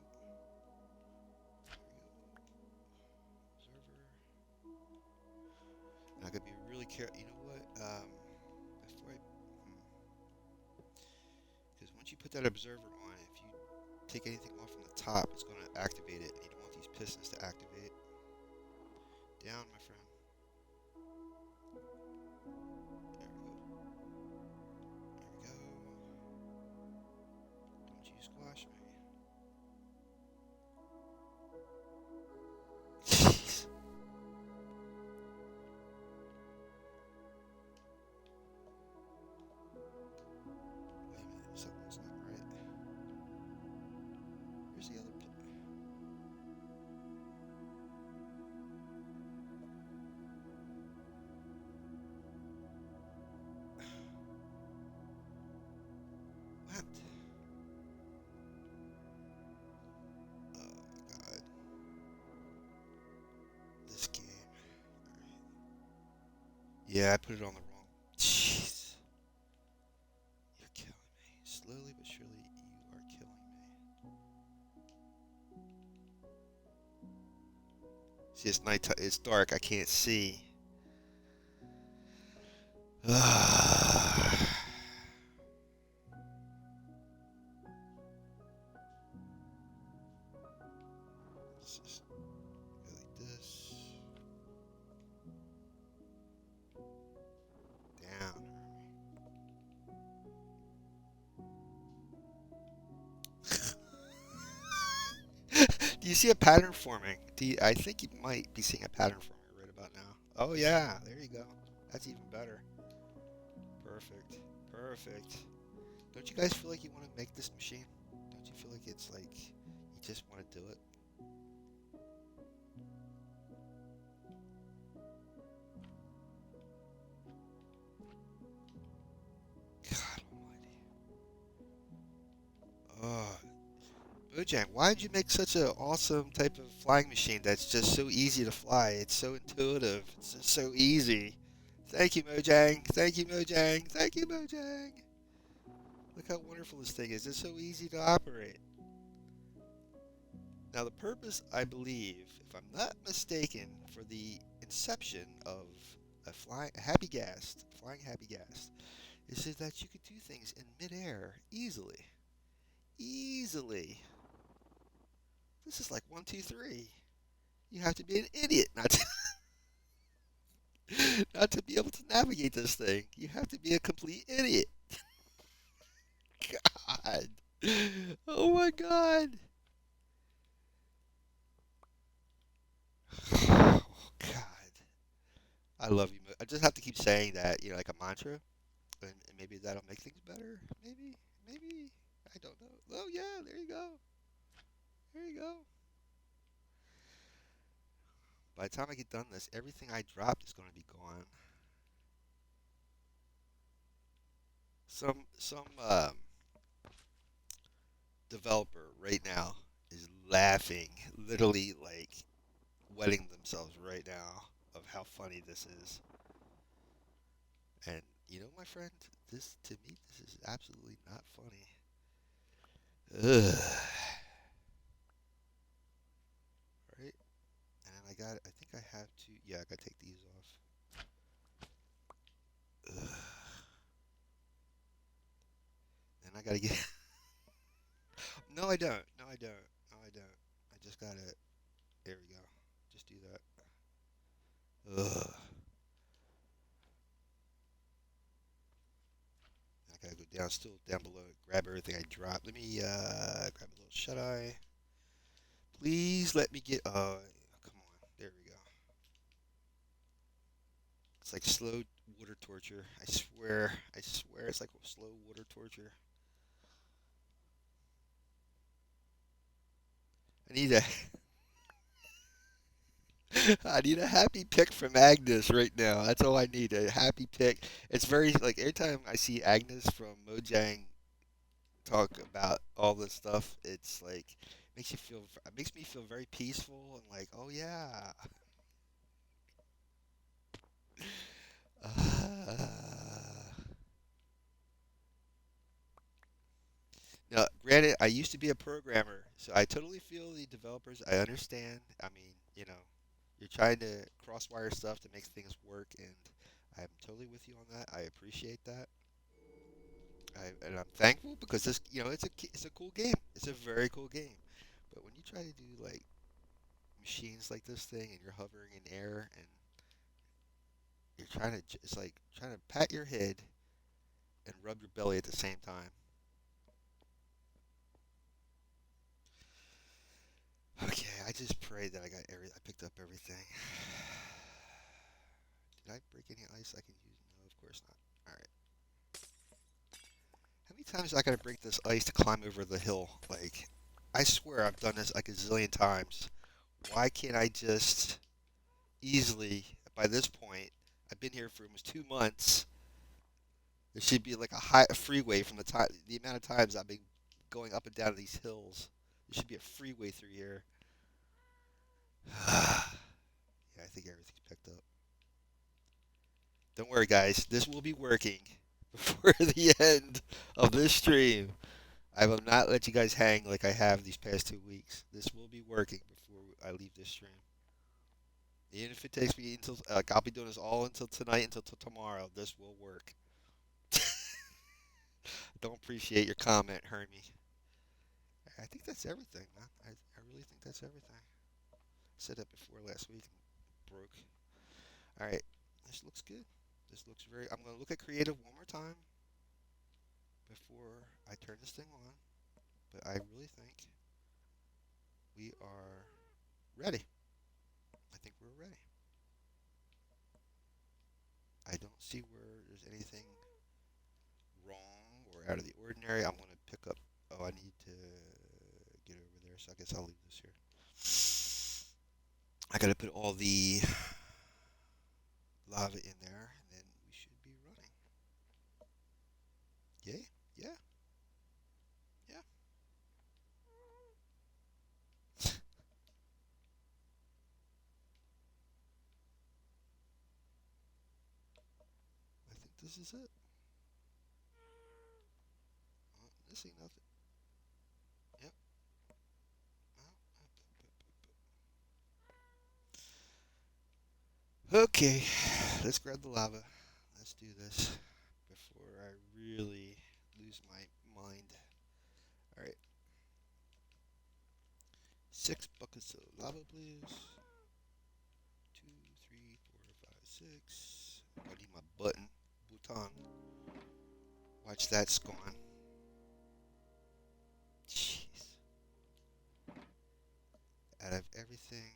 Observer. Now I gotta be really careful. You know what? Before I, because once you put that observer on, if you take anything off from the top, it's going to activate it. And you don't want these pistons to activate. Down, my friend. There we go. There we go. Don't you squash me. Jeez. Wait a minute, something's not right. Where's the other what? Oh my god. This game. Alright. Yeah, I put it on the wrong. Jeez. You're killing me. Slowly but surely, you are killing me. See, it's night. It's dark. I can't see. Let's just go like this. Down. Do you see a pattern forming? I think you might be seeing a pattern forming right about now. Oh yeah, there you go. That's even better. Perfect. Perfect. Don't you guys feel like you want to make this machine? Don't you feel like it's like you just want to do it? God almighty. Oh, Mojang, why did you make such an awesome type of flying machine that's just so easy to fly? It's so intuitive. It's just so easy. Thank you, Mojang. Thank you, Mojang. Thank you, Mojang. Look how wonderful this thing is. It's so easy to operate. Now, the purpose, I believe, if I'm not mistaken, for the inception of a happy gas, flying happy gas, is so that you could do things in midair easily. Easily. This is like 1, 2, 3. You have to be an idiot not to, not to be able to navigate this thing. You have to be a complete idiot. God. Oh my God. Oh God. I love you. I just have to keep saying that, like a mantra, and maybe that'll make things better. Maybe. I don't know. Oh yeah, there you go. There you go. By the time I get done this, everything I dropped is going to be gone. Some developer right now is laughing, literally like wetting themselves right now of how funny this is. And my friend, this to me, this is absolutely not funny. Ugh. Right? And then I think I have to, yeah, I gotta take these off. Ugh. And I gotta get, no, I don't. No, I don't. No, I don't. I just gotta, there we go. Just do that. Ugh. I gotta go down, still down below, grab everything I dropped. Let me grab a little shut eye. Please let me get. Come on. There we go. It's like slow water torture. I swear. I swear, it's like slow water torture. I need a. I need a happy pick from Agnes right now. That's all I need. A happy pick. It's very like every time I see Agnes from Mojang talk about all this stuff, it's like makes me feel very peaceful and like, oh yeah. Now, granted, I used to be a programmer, so I totally feel the developers. I understand. I mean, you're trying to crosswire stuff to make things work, and I'm totally with you on that. I appreciate that. And I'm thankful because it's a cool game. It's a very cool game. But when you try to do like machines like this thing, and you're hovering in air, and you're trying to, it's like trying to pat your head and rub your belly at the same time. Okay, I just pray that I picked up everything. Did I break any ice I can use? No, of course not. All right. How many times I gotta break this ice to climb over the hill? Like, I swear I've done this like a zillion times. Why can't I just easily, by this point, I've been here for almost 2 months. There should be like a freeway from the amount of times I've been going up and down these hills. There should be a freeway through here. Yeah, I think everything's picked up. Don't worry, guys. This will be working before the end of this stream. I will not let you guys hang like I have these past 2 weeks. This will be working before I leave this stream. Even if it takes me until, I'll be doing this all until tonight, until tomorrow. This will work. Don't appreciate your comment, Hermie. I think that's everything, man. I really think that's everything. I said that before last week and broke. All right, this looks good. This looks very. I'm gonna look at creative one more time before I turn this thing on. But I really think we are ready. I think we're ready. I don't see where there's anything wrong or out of the ordinary. I'm gonna pick up. Oh, I need to get over there, so I guess I'll leave this here. I gotta put all the lava in there, and then we should be running. Yay? Yeah, yeah. I think this is it. Oh, missing nothing. Yep. Okay, let's grab the lava. Let's do this before I really lose my mind. All right, 6 buckets of lava, please. 2, 3, 4, 5, 6. I need my button. Watch that gone. Jeez. Out of everything.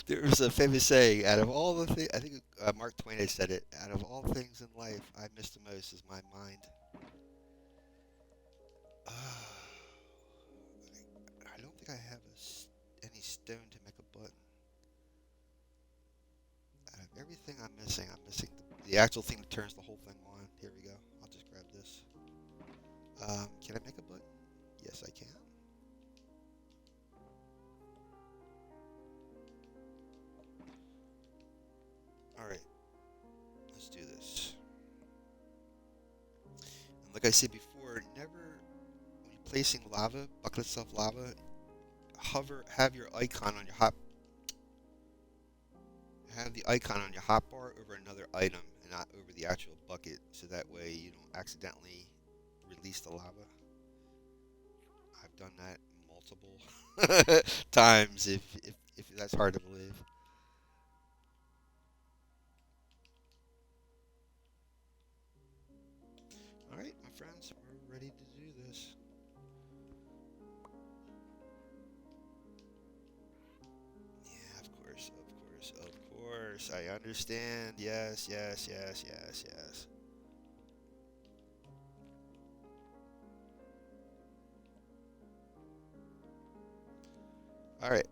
There was a famous saying, out of all the things, I think Mark Twain had said it, out of all things in life, I miss the most is my mind. Uh, I don't think I have any stone to make a button. Out of everything I'm missing the actual thing that turns the whole thing on. Here we go. I'll just grab this. Can I make a button? Yes, I can. Alright, let's do this. And like I said before, never, when you're placing lava, buckets of lava, have your icon on your have the icon on your hotbar over another item and not over the actual bucket, so that way you don't accidentally release the lava. I've done that multiple times if that's hard to believe. All right, my friends, we're ready to do this. Yeah, of course, of course, of course. I understand. Yes, yes, yes, yes, yes. All right,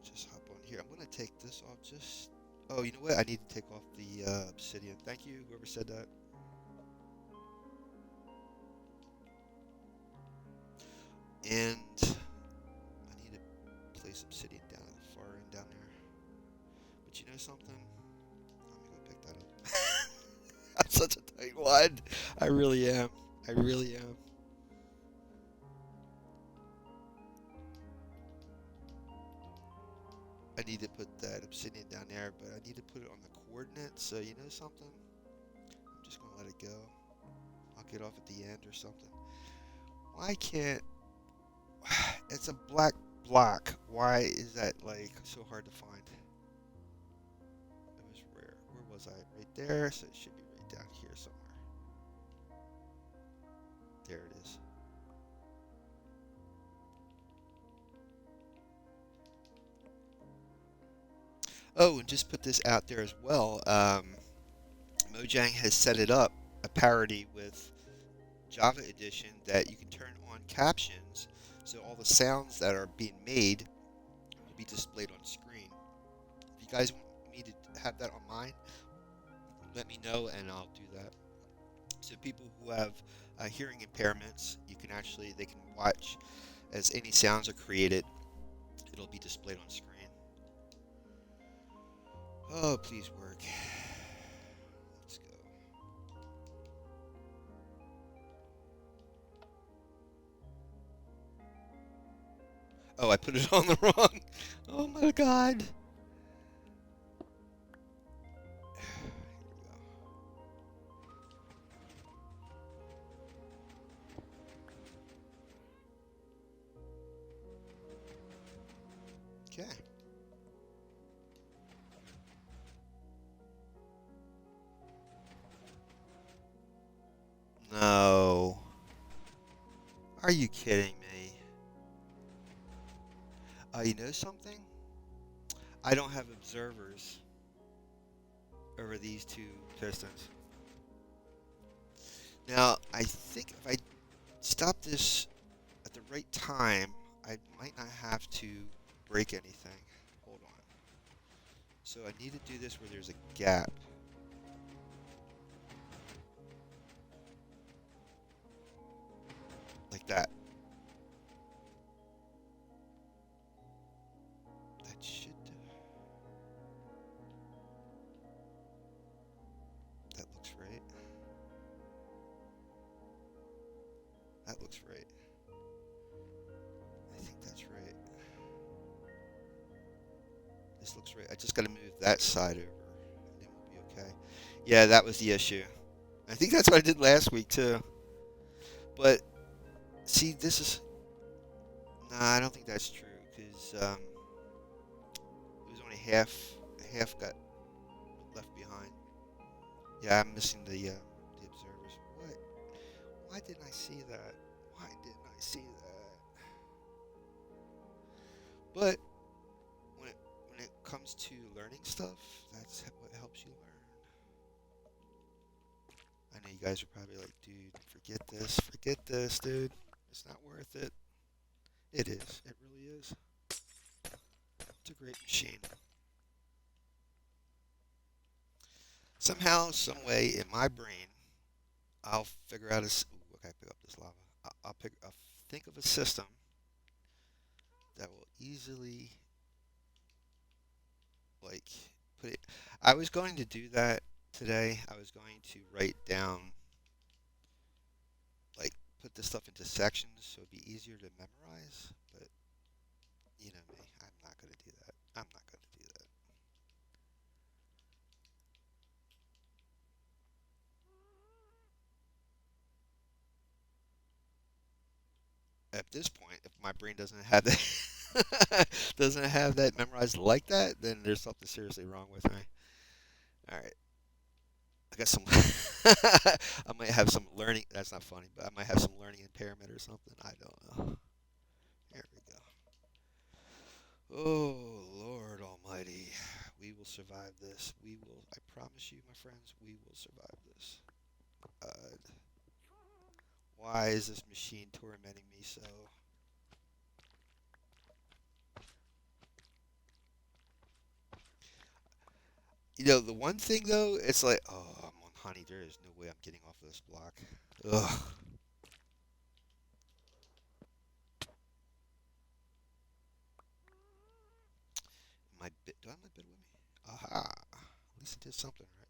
just hop on here. I'm gonna take this off. Just oh, you know what? I need to take off the obsidian. Thank you, whoever said that. And I need to place obsidian down at the far end down there. something? Let me go pick that up. I'm such a tight wad. I really am. I really am. I need to put that obsidian down there, but I need to put it on the coordinates. So you know something? I'm just gonna let it go. I'll get off at the end or something. Why can't... It's a black block. Why is that like so hard to find? It was rare. Where was I? Right there. So it should be right down here somewhere. There it is. Oh, and just put this out there as well. Mojang has set it up a parity with Java Edition that you can turn on captions, so all the sounds that are being made will be displayed on screen. If you guys want me to have that on mine, let me know and I'll do that. So people who have hearing impairments, they can watch as any sounds are created. It'll be displayed on screen. Oh, please work. Let's go. Oh, I put it on the wrong. Oh my god. Okay. No. Are you kidding me? You know something? I don't have observers over these two pistons. Now, I think if I stop this at the right time, I might not have to break anything. Hold on. So I need to do this where there's a gap. Like that. That should... That looks right. That looks right. I think that's right. This looks right. I just got to move that side over, and then we'll be okay. Yeah, that was the issue. I think that's what I did last week, too. But, see, this is... Nah, I don't think that's true, because it was only half got left behind. Yeah, I'm missing the observers. What? Why didn't I see that? Why didn't I see that? But when it comes to learning stuff, that's what helps you learn. I know you guys are probably like, dude, forget this, dude. It's not worth it. It is. It really is. It's a great machine. Somehow, some way, in my brain, I'll figure out ooh, okay, pick up this lava. I'll think of a system that will easily, like, put it. I was going to do that today. I was going to write down, like, put this stuff into sections so it'd be easier to memorize. But you know me, I'm not going to do that. I'm not going to do that. At this point, if my brain doesn't have that doesn't have that memorized like that, then there's something seriously wrong with me. All right, I got some. I might have some learning. That's not funny, but I might have some learning impairment or something. I don't know. There we go. Oh Lord Almighty, we will survive this. We will. I promise you, my friends, we will survive this. Why is this machine tormenting me so? You know, the one thing though, it's like, oh, I'm on honey. There is no way I'm getting off of this block. Ugh. Do I have my bit with me? Aha. listen to something, right?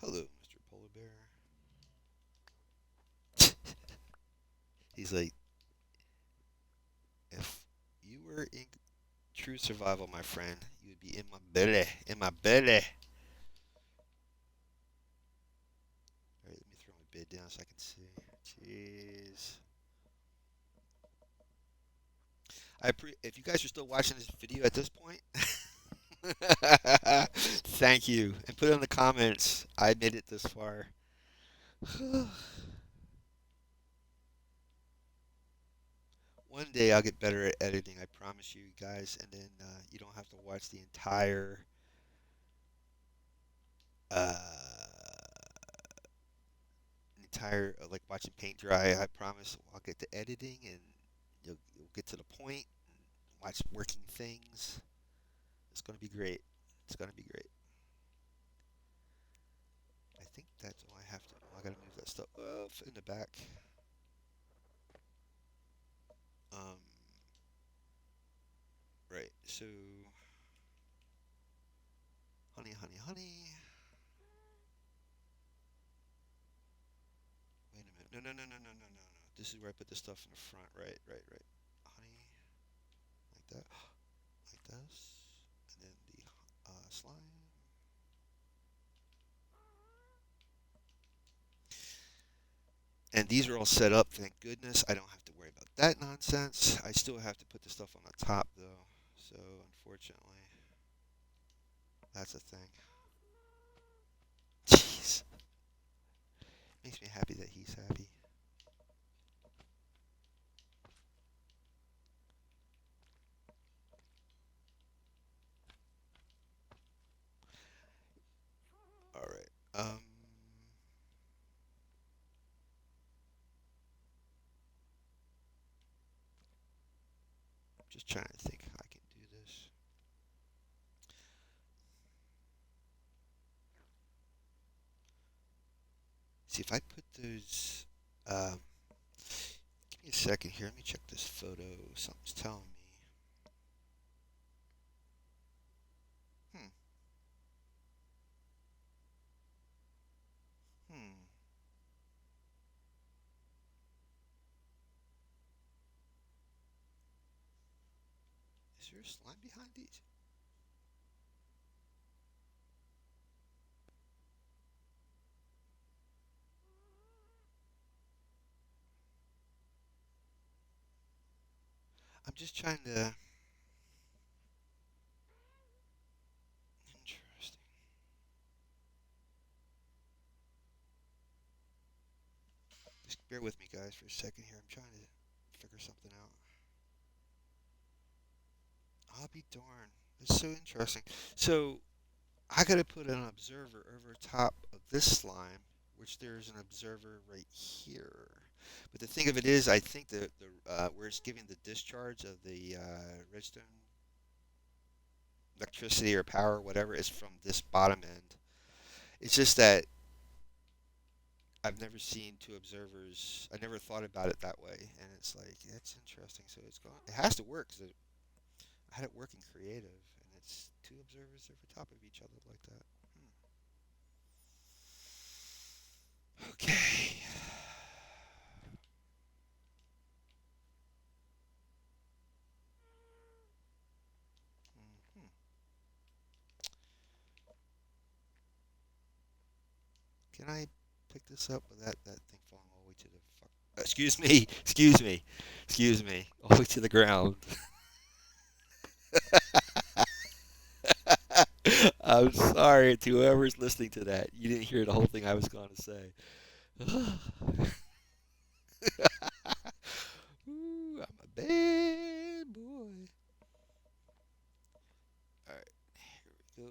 Hello, Mr. Polar Bear. He's like, if you were in true survival, my friend, you would be in my belly, in my belly. All right, let me throw my bed down so I can see. Jeez. If you guys are still watching this video at this point, thank you, and put it in the comments. I made it this far. One day I'll get better at editing, I promise you guys, and then you don't have to watch the uh, like watching paint dry. I promise I'll get to editing, and you'll get to the point, and watch working things. It's gonna be great. It's gonna be great. I think that's all I have to. Oh, I gotta move that stuff off in the back. Um, right. So, honey, honey, honey. Wait a minute. No, no, no, no, no, no, no, no. This is where I put the stuff in the front. Right, right, right. Honey, like that, like this, and then the slime. And these are all set up. Thank goodness. I don't have to worry about that nonsense. I still have to put the stuff on the top though. So unfortunately, that's a thing. Jeez, makes me happy that he's happy. All right. Just trying to think how I can do this. See if I put those. Give me a second here. Let me check this photo. Something's telling me. Hmm. Hmm. Is there a slime behind these? I'm just trying to. Interesting. Just bear with me, guys, for a second here. I'm trying to figure something out. I'll be darned. It's so interesting. So I gotta put an observer over top of this slime, which there's an observer right here. But the thing of it is, I think the where it's giving the discharge of the redstone electricity or power, or whatever, is from this bottom end. It's just that I've never seen two observers. I never thought about it that way, and it's like it's interesting. So it's going. It has to work because I had it working creative, and it's two observers over top of each other like that. Okay. Hmm. Can I pick this up without that thing falling all the way to the fuck? Excuse me. Excuse me. Excuse me. All the way to the ground. I'm sorry to whoever's listening to that. You didn't hear the whole thing I was going to say. Ooh, I'm a bad boy. All right, here we go.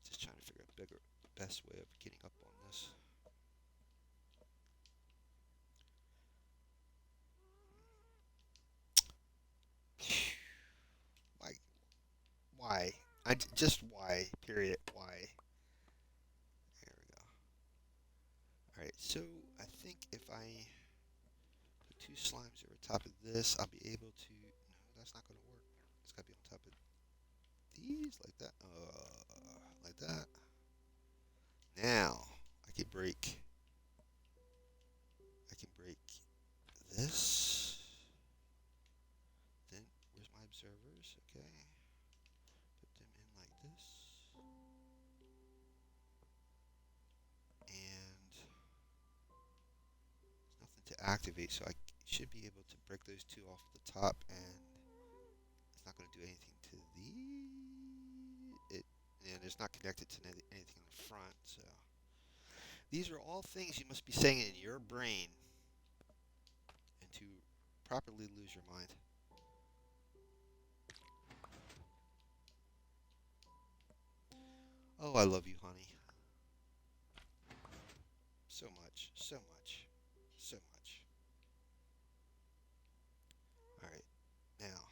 Just trying to figure out the best way of getting up on this. Why? Why? Just why? Period. Why? There we go. All right. So I think if I 2 slimes over top of this, I'll be able to... No, that's not going to work. It's got to be on top of these, like that. Like that. Now, I can break this. Then, where's my observers? Okay. Put them in like this. And there's nothing to activate, so I should be able to break those 2 off the top, and it's not going to do anything to and it's not connected to anything in the front, so. These are all things you must be saying in your brain and to properly lose your mind. Oh, I love you, honey. So much, so much, so much. Alright, now,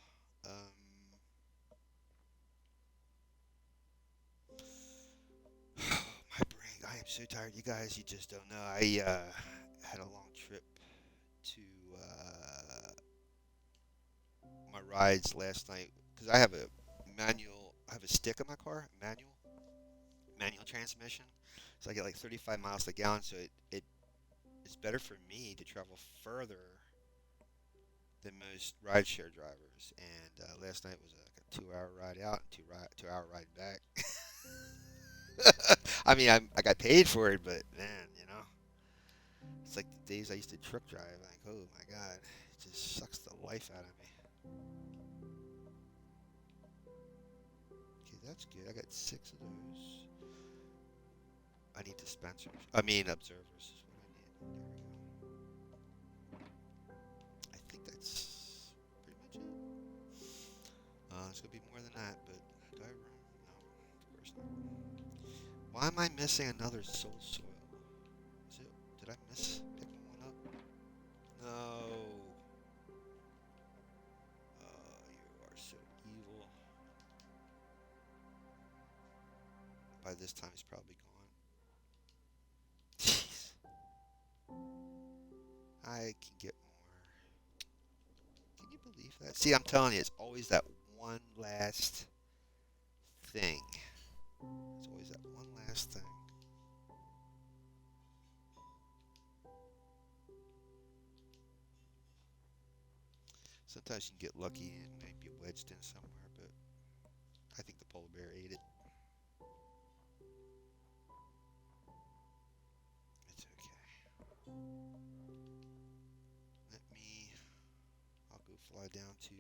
my brain, I am so tired, you guys, you just don't know. I had a long trip to my rides last night, because I have a stick in my car, manual transmission, so I get like 35 miles to the gallon, so it's better for me to travel further than most rideshare drivers. And last night was like a 2-hour ride out and 2-hour ride back. I mean, I got paid for it, but man, it's like the days I used to truck drive. Like, oh my god, it just sucks the life out of me. Okay, that's good. I got 6 of those. I need dispensers. I mean, observers is what I need. There we go. I think that's pretty much it. There's gonna be more than that, but do I have room? No, of course not. Why am I missing another soul soil? Did I miss picking one up? No. You are so evil. By this time, it's probably gone. Jeez. I can get more. Can you believe that? See, I'm telling you, it's always that one last thing. It's always that one last thing. Sometimes you can get lucky and maybe wedged in somewhere, but I think the polar bear ate it. It's okay. I'll go fly down to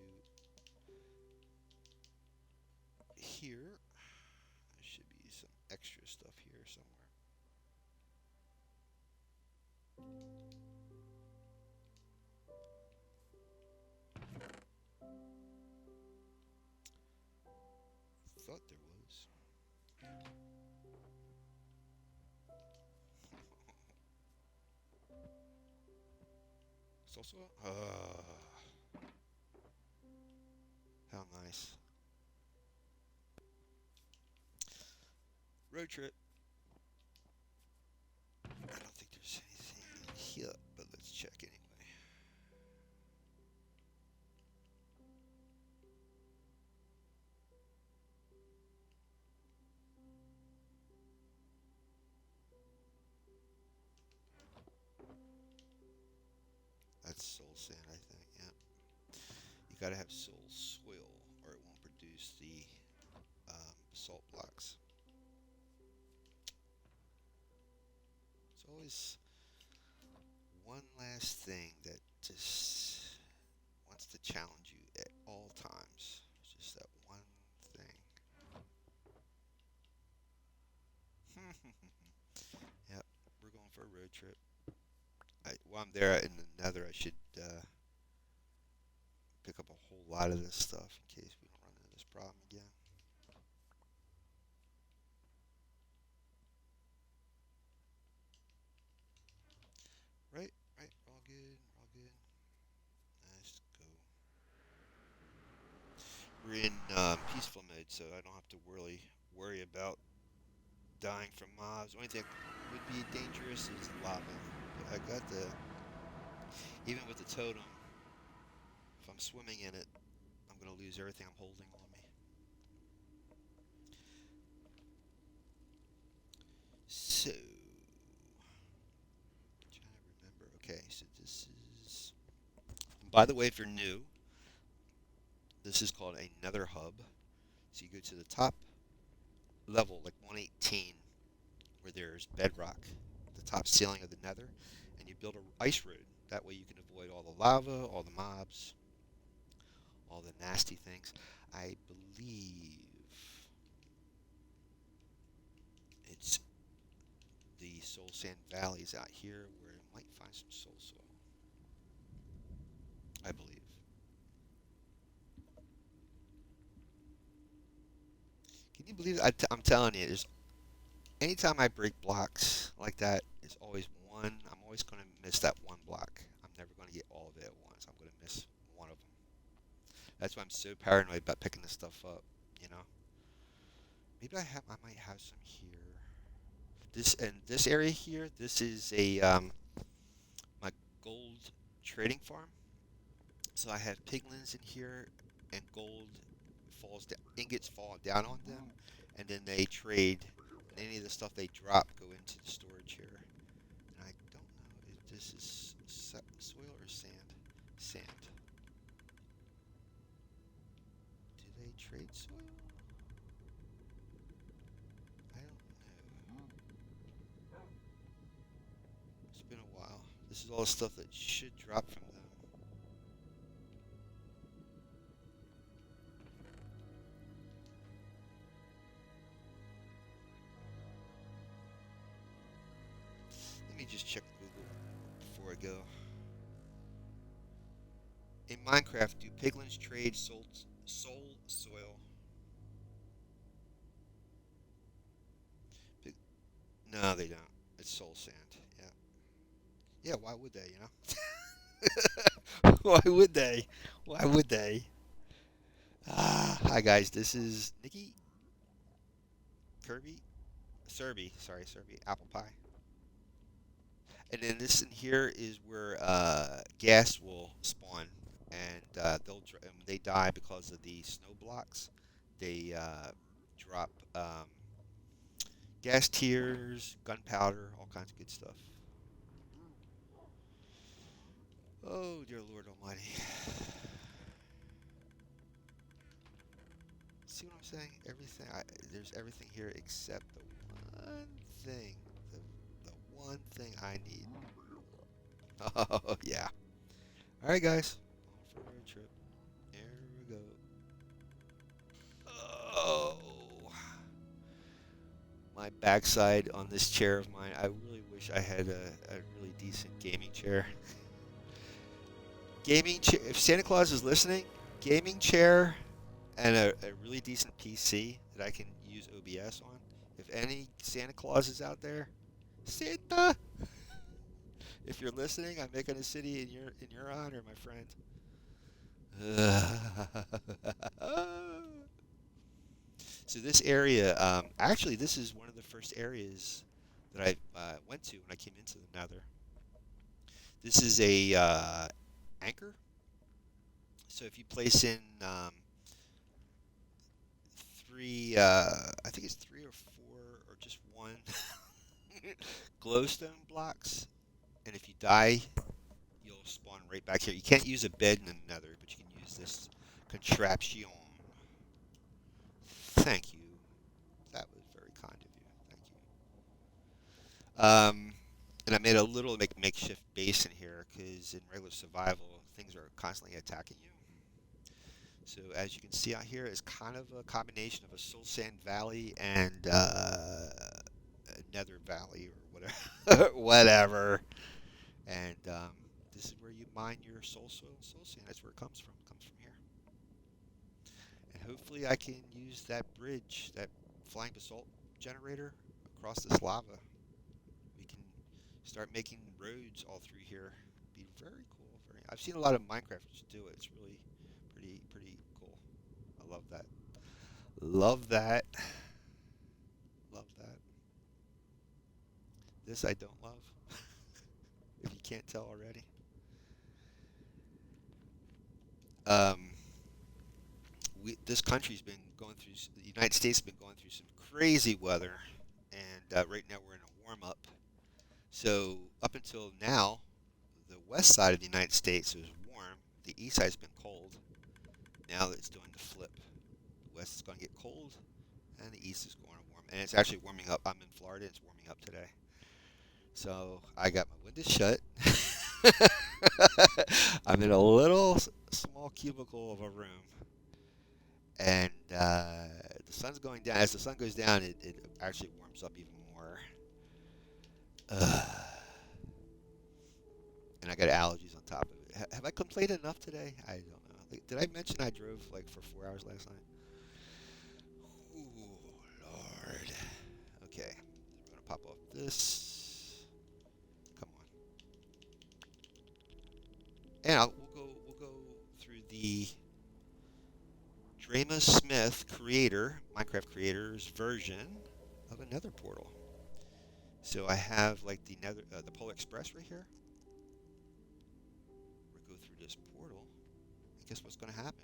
here. There should be some extra stuff here somewhere. Thought there was. Salsa? How nice. Road trip. I don't think there's anything in here, but let's check anyway. That's soul sand, I think, yeah. You gotta have soul soil, or it won't produce the basalt blocks. It's always one last thing that just wants to challenge you at all times. It's just that one thing. Yep, we're going for a road trip. While I'm there in the nether, I should pick up a whole lot of this stuff in case we don't run into this problem again. Right, all good, all good. Let's go. We're in peaceful mode, so I don't have to worry about dying from mobs. The only thing that would be dangerous is lava. But I got the Even with the totem, if I'm swimming in it, I'm going to lose everything I'm holding on me. So, trying to remember. Okay, so this is. By the way, if you're new, this is called a nether hub. So you go to the top level, like 118, where there's bedrock, the top ceiling of the nether, and you build an ice road. That way you can avoid all the lava, all the mobs, all the nasty things. I believe it's the Soul Sand Valleys out here where you might find some soul soil. I believe. Can you believe I'm telling you, there's anytime I break blocks like that, it's always one. I'm always going to miss that one block. I'm never going to get all of it at once. I'm going to miss one of them. That's why I'm so paranoid about picking this stuff up. You know, maybe I might have some here. This area here. This is a my gold trading farm. So I have piglins in here, and gold falls down, ingots fall down on them, and then they trade. And any of the stuff they drop go into the storage here. And I don't know if this is soil or sand. Sand. Do they trade soil? I don't know. It's been a while. This is all the stuff that should drop from them. Let me just check Google before I go. In Minecraft, do piglins trade soul soil? Pig no, they don't. It's soul sand. Yeah. Yeah, why would they, Why would they? Why would they? Hi guys, this is Nikki, Kirby, Serby, sorry, Serby, Apple Pie. And then this in here is where gas will spawn, and they die because of the snow blocks. They drop gas tiers, gunpowder, all kinds of good stuff. Oh dear Lord Almighty! See what I'm saying? There's everything here except the one thing, the, the one thing I need. Oh yeah. All right, guys, on for a road trip. Here we go. Oh, my backside on this chair of mine. I really wish I had a really decent gaming chair. Gaming chair. If Santa Claus is listening, gaming chair and a really decent PC that I can use OBS on. If any Santa Claus is out there, Santa, if you're listening, I'm making a city in your honor, my friend. So this area, actually, this is one of the first areas that I went to when I came into the Nether. This is a anchor. So if you place in three, I think it's three or four or just one glowstone blocks, and if you die, you'll spawn right back here. You can't use a bed in the Nether, but you can use this contraption. Thank you. That was very kind of you. Thank you. And I made a little makeshift base in here because in regular survival, things are constantly attacking you. So as you can see out here, it's kind of a combination of a soul sand valley and a nether valley or whatever. Whatever. And this is where you mine your soul sand. That's where it comes from. It comes from here. And hopefully I can use that bridge, that flying basalt generator across this lava. We can start making roads all through here. Be very cool. I've seen a lot of Minecrafters do it. It's really pretty cool. I love that. Love that. Love that. This I don't love. If you can't tell already. Um, this country's been going through, the United States has been going through some crazy weather, and right now we're in a warm up. So up until now, the west side of the United States is warm. The east side's been cold. Now it's doing the flip. The west is going to get cold, and the east is going to warm. And it's actually warming up. I'm in Florida. It's warming up today. So I got my windows shut. I'm in a little small cubicle of a room, and the sun's going down. As the sun goes down, it actually warms up even more. Uh, and I got allergies on top of it. Have I complained enough today? I don't know. Like, did I mention I drove like for 4 hours last night? Ooh, Lord. Okay, we're gonna pop off this. Come on. And we'll go through the Drama Smith creator, Minecraft creator's version of a Nether portal. So I have like the Polar Express right here. We'll go through this portal, and guess what's going to happen?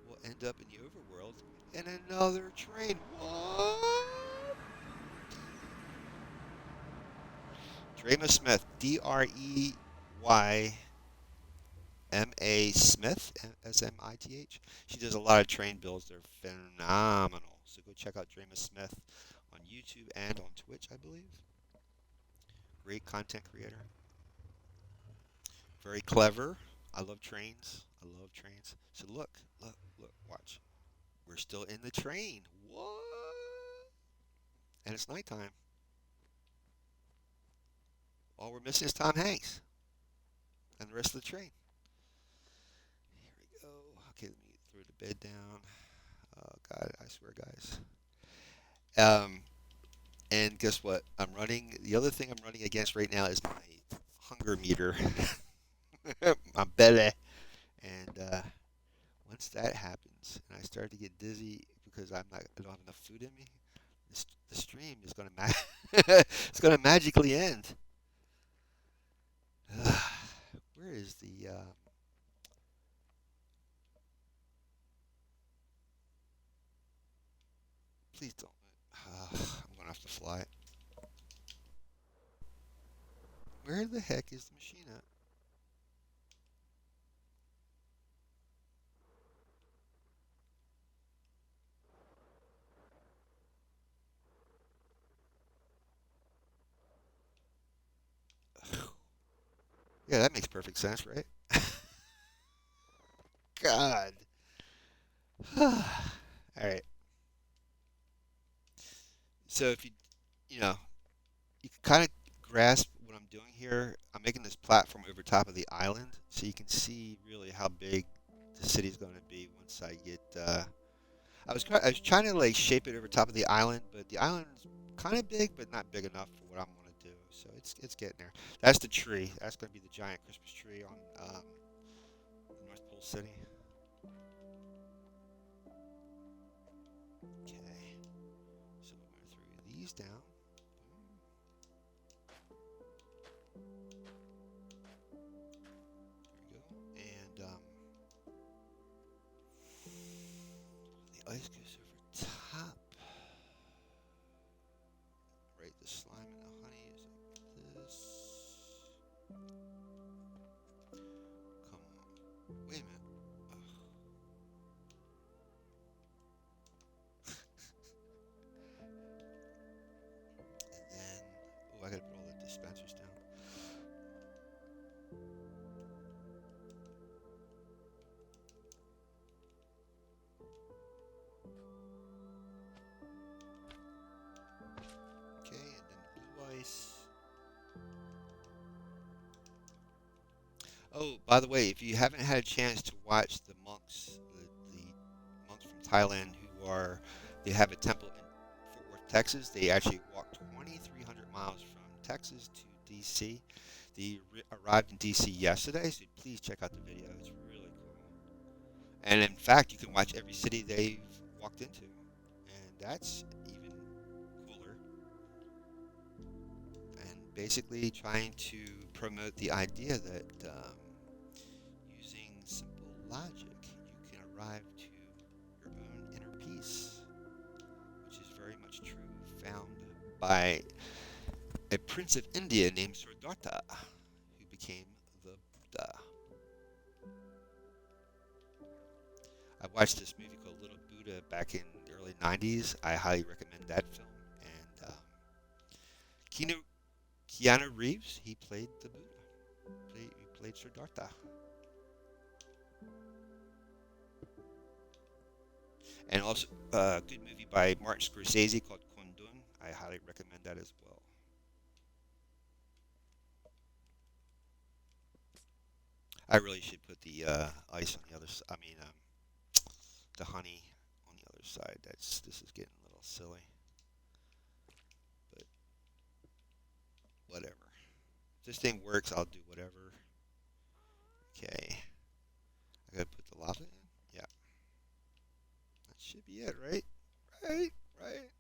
We'll end up in the overworld in another train. What? Drama Smith, Dreyma Smith, Smith. She does a lot of train builds. They're phenomenal. So go check out Drama Smith on YouTube and on Twitch, I believe. Great content creator. Very clever. I love trains. I love trains. So look, watch. We're still in the train. What? And it's nighttime. All we're missing is Tom Hanks and the rest of the train. Here we go. Okay, let me throw the bed down. Oh God, I swear, guys. And guess what? I'm running. The other thing I'm running against right now is my hunger meter. My belly. And once that happens, and I start to get dizzy because I don't have enough food in me, the stream is gonna it's gonna magically end. Where is the? Please don't. I'm gonna have to fly. Where the heck is the machine at? Yeah, that makes perfect sense, right? God. All right. So if you know, you can kind of grasp what I'm doing here. I'm making this platform over top of the island, so you can see really how big the city's going to be once I get. I was trying to like shape it over top of the island, but the island's kind of big, but not big enough for what I'm going to do. So it's getting there. That's the tree. That's going to be the giant Christmas tree on the North Pole City. Okay. So we're going to throw these down. There we go. And the ice goes over top. Right, the slime and the honey is like this. Come on. Wait a minute. Ugh. And then, oh, I gotta put all the dispensers down. Okay, and then blue ice. Oh, by the way, if you haven't had a chance to watch the monks, the monks from Thailand they have a temple in Fort Worth, Texas. They actually walked 2,300 miles from Texas to D.C. They arrived in D.C. yesterday, so please check out the video. It's really cool. And in fact, you can watch every city they've walked into, and that's even cooler. And basically trying to promote the idea that using simple logic, you can arrive to your own inner peace, which is very much true, found by a prince of India named Siddhartha, who became the Buddha. I watched this movie called Little Buddha back in the early 90s. I highly recommend that film. And Keanu Reeves, he played the Buddha. He played Siddhartha. And also a good movie by Martin Scorsese called Kundun. I highly recommend that as well. I really should put the ice on the other side. I mean, the honey on the other side. This is getting a little silly, but whatever. If this thing works, I'll do whatever. Okay, I gotta put the lava in. Yeah, that should be it, right? Right, right.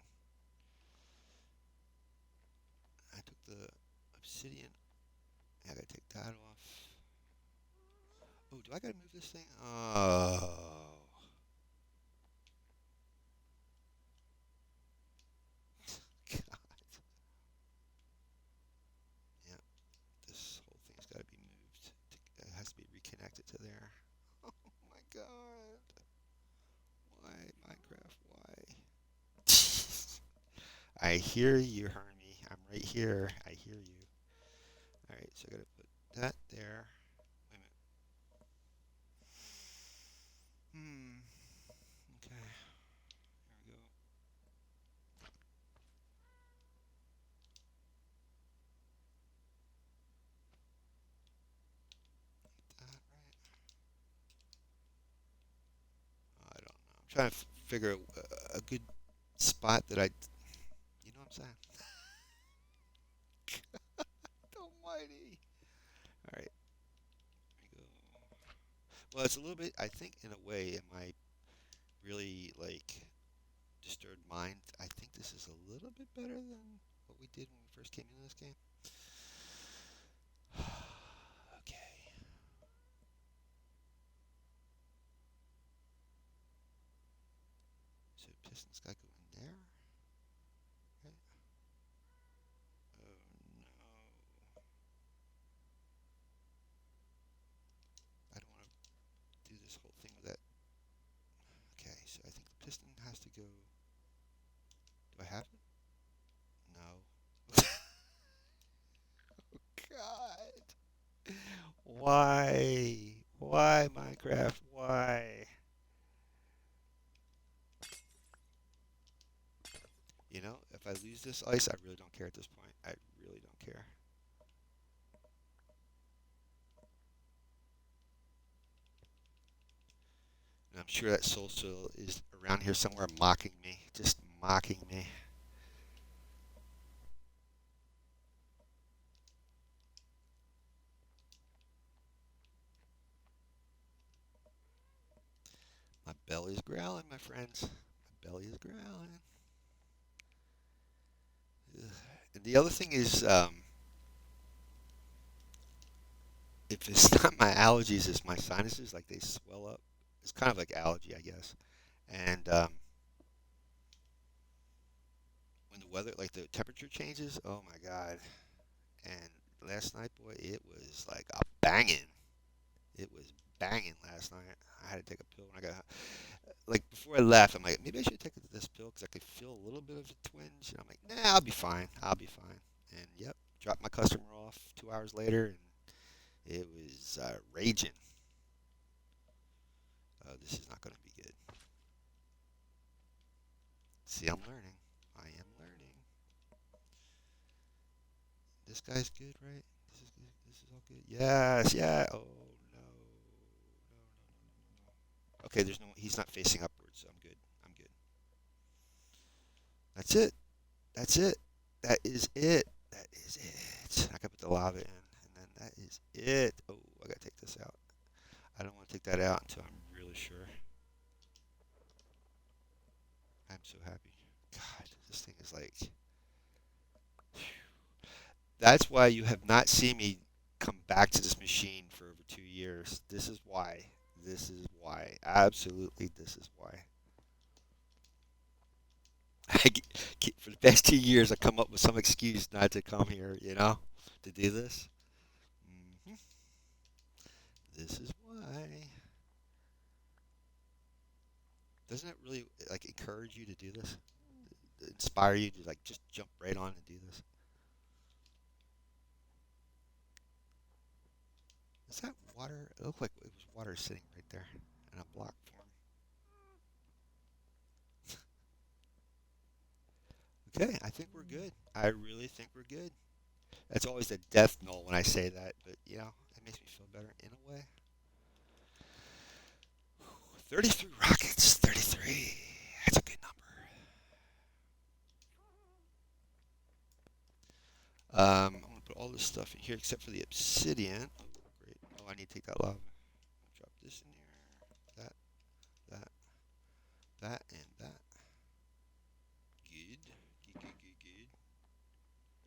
I took the obsidian. I gotta take that off. Oh, do I gotta move this thing? Oh, God. Yeah, this whole thing's gotta be moved. It has to be reconnected to there. Oh my God. Why, Minecraft? Why? I hear you, Hermie. I'm right here. I hear you. Alright, so I gotta put that there. Wait a minute. Okay. Here we go. That right? I don't know. I'm trying to figure a good spot that you know what I'm saying? Almighty. Alright, here we go. Well, it's a little bit, I think, in a way, in my really, like, disturbed mind, I think this is a little bit better than what we did when we first came into this game. Okay. So piston's got to go in there. Right? Oh no. I don't want to do this whole thing with that. Okay, so I think the piston has to go. Do I have it? No. God. Why? Why, Minecraft? Why? You know, if I lose this ice, I really don't care at this point. I really don't care. And I'm sure that Soul Soul is around here somewhere mocking me. Just mocking me. My belly's growling, my friends. My belly is growling. Ugh. And the other thing is, if it's not my allergies, it's my sinuses. Like they swell up. It's kind of like allergy, I guess. And when the weather, like the temperature changes, oh my God. And last night, boy, it was like a banging. It was banging last night. I had to take a pill when I got like before I left. I'm like, maybe I should take this pill because I could feel a little bit of a twinge. And I'm like, nah, I'll be fine. I'll be fine. And yep, dropped my customer off 2 hours later, and it was raging. This is not going to be good. See, I'm learning. I am learning. This guy's good, right? This is good. This is all good. Yes, yeah. Oh no, no, no, no, no, no. Okay, there's no. He's not facing upwards, so I'm good. I'm good. That's it. That's it. That is it. That is it. I gotta put the lava in, and then that is it. Oh, I gotta take this out. I don't want to take that out until I'm really sure. I'm so happy. God, this thing is like. That's why you have not seen me come back to this machine for over 2 years. This is why. This is why. Absolutely, this is why. For the past 2 years, I come up with some excuse not to come here, to do this. hmm This is why. Doesn't it really like encourage you to do this? Inspire you to like just jump right on and do this? Is that water? It looked like it was water sitting right there in a block form. Okay, I think we're good. I really think we're good. That's always a death knell when I say that, but it makes me feel better in a way. 33 rockets, 33. That's a good number. I'm going to put all this stuff in here except for the obsidian. Oh, great. Oh, I need to take that lava. Drop this in here. That, and that. Good. Good.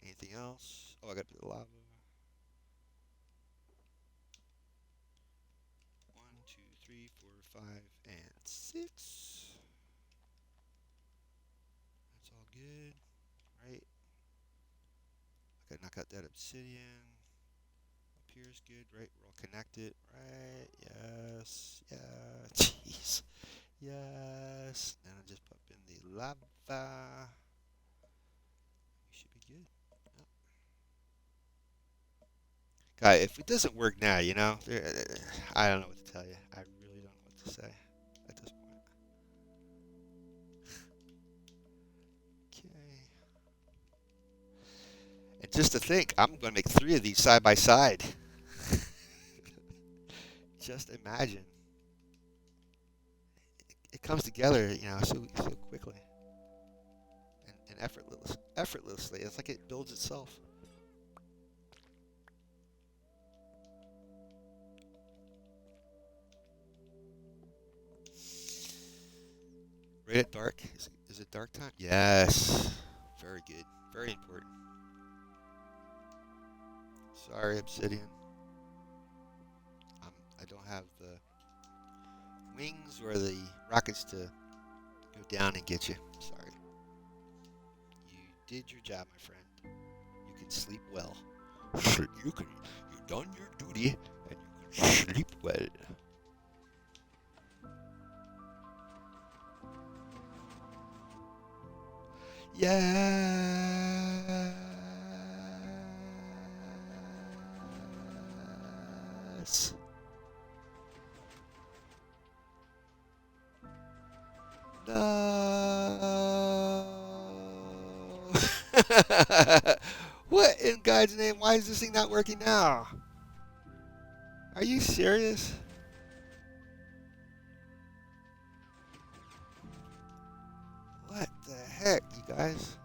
Anything else? Oh, I got to put the lava. 1, 2, 3, 4, 5, and 6. That's all good, right? I gotta knock out that obsidian. Up here is good, right? We're all connected, right? Yes. Yeah. Jeez. Yes. Then I just pop in the lava. We should be good. Yep. Guy, if it doesn't work now, I don't know what to tell you. I really don't know what to say at this point. Okay. And just to think, I'm going to make 3 of these side by side. Just imagine. It comes together, so quickly and effortlessly. It's like it builds itself. Right at dark. Is it dark time? Yes. Very good. Very important. Sorry, Obsidian. I don't have the wings or the rockets to go down and get you. Sorry. You did your job, my friend. You can sleep well. You've done your duty, and you can sleep well. Yes. No. What in God's name? Why is this thing not working now? Are you serious? What the heck, you guys?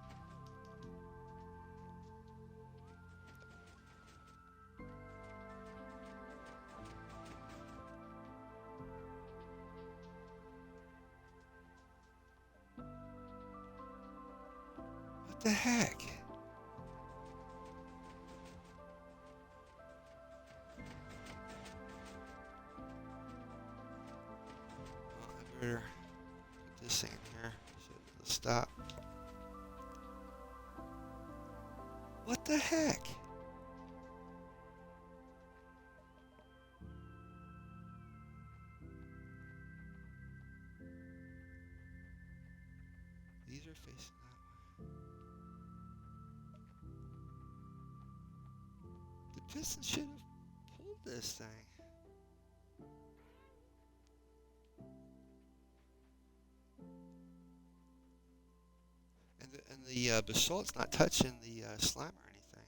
What the heck? Well, I better put this thing in here so it'll stop. What the heck? These are facing that way. The piston should have pulled this thing. And the basalt's not touching the slime or anything.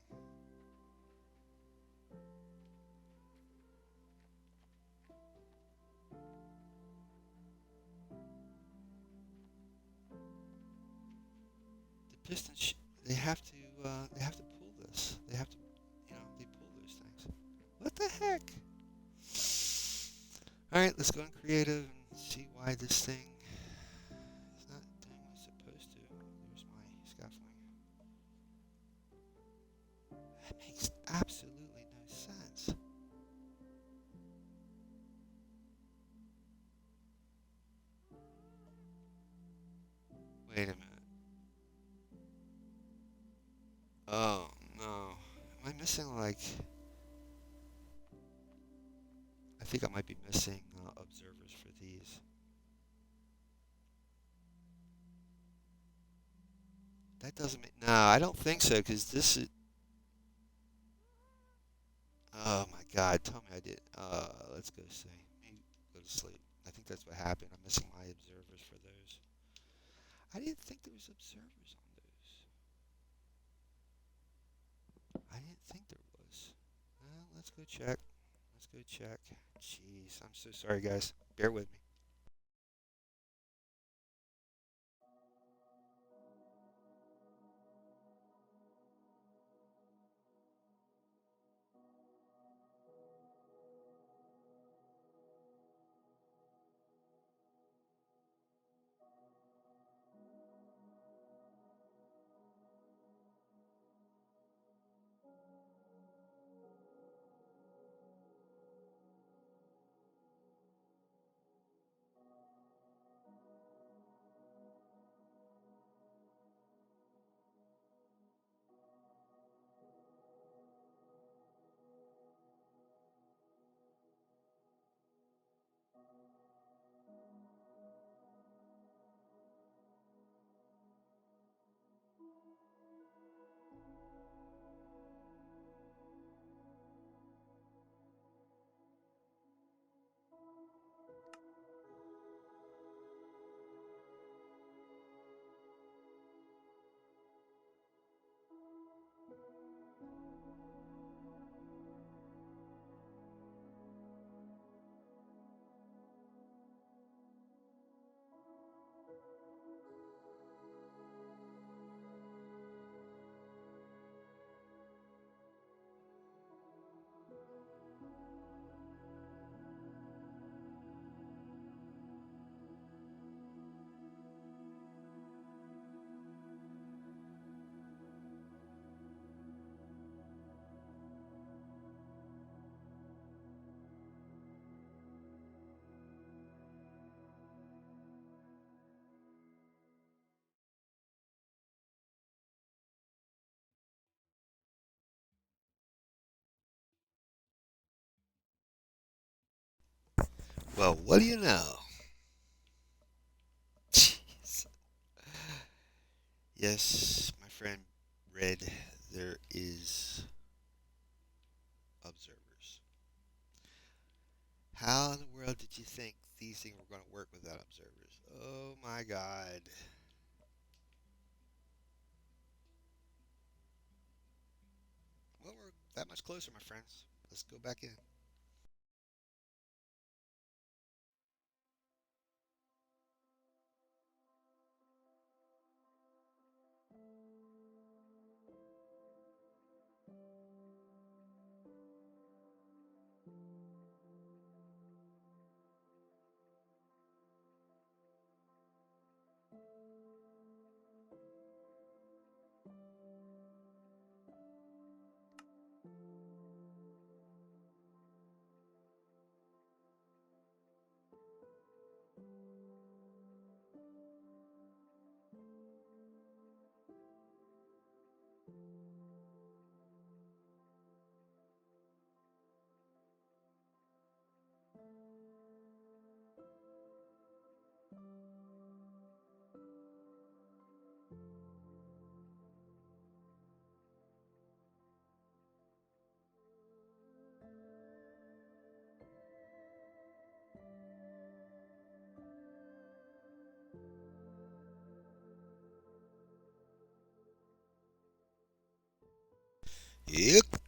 The pistons, they have to pull this. They have to, they pull those things. What the heck? All right, let's go in creative and see why this thing is not doing what it's supposed to. There's my scaffolding. That makes absolutely no sense. Wait a minute. Oh, no. Am I missing, like... I think I might be missing observers for these. That doesn't make... No, I don't think so, because this is... Oh, my God. Tell me I did... let's go see. Let me go to sleep. I think that's what happened. I'm missing my observers for those. I didn't think there was observers on those. I didn't think there was. Well, let's go check. Let's go check. Jeez, I'm so sorry, guys. Bear with me. Well, what do you know? Jeez. Yes, my friend Red, there is observers. How in the world did you think these things were going to work without observers? Oh my God. Well, we're that much closer, my friends. Let's go back in.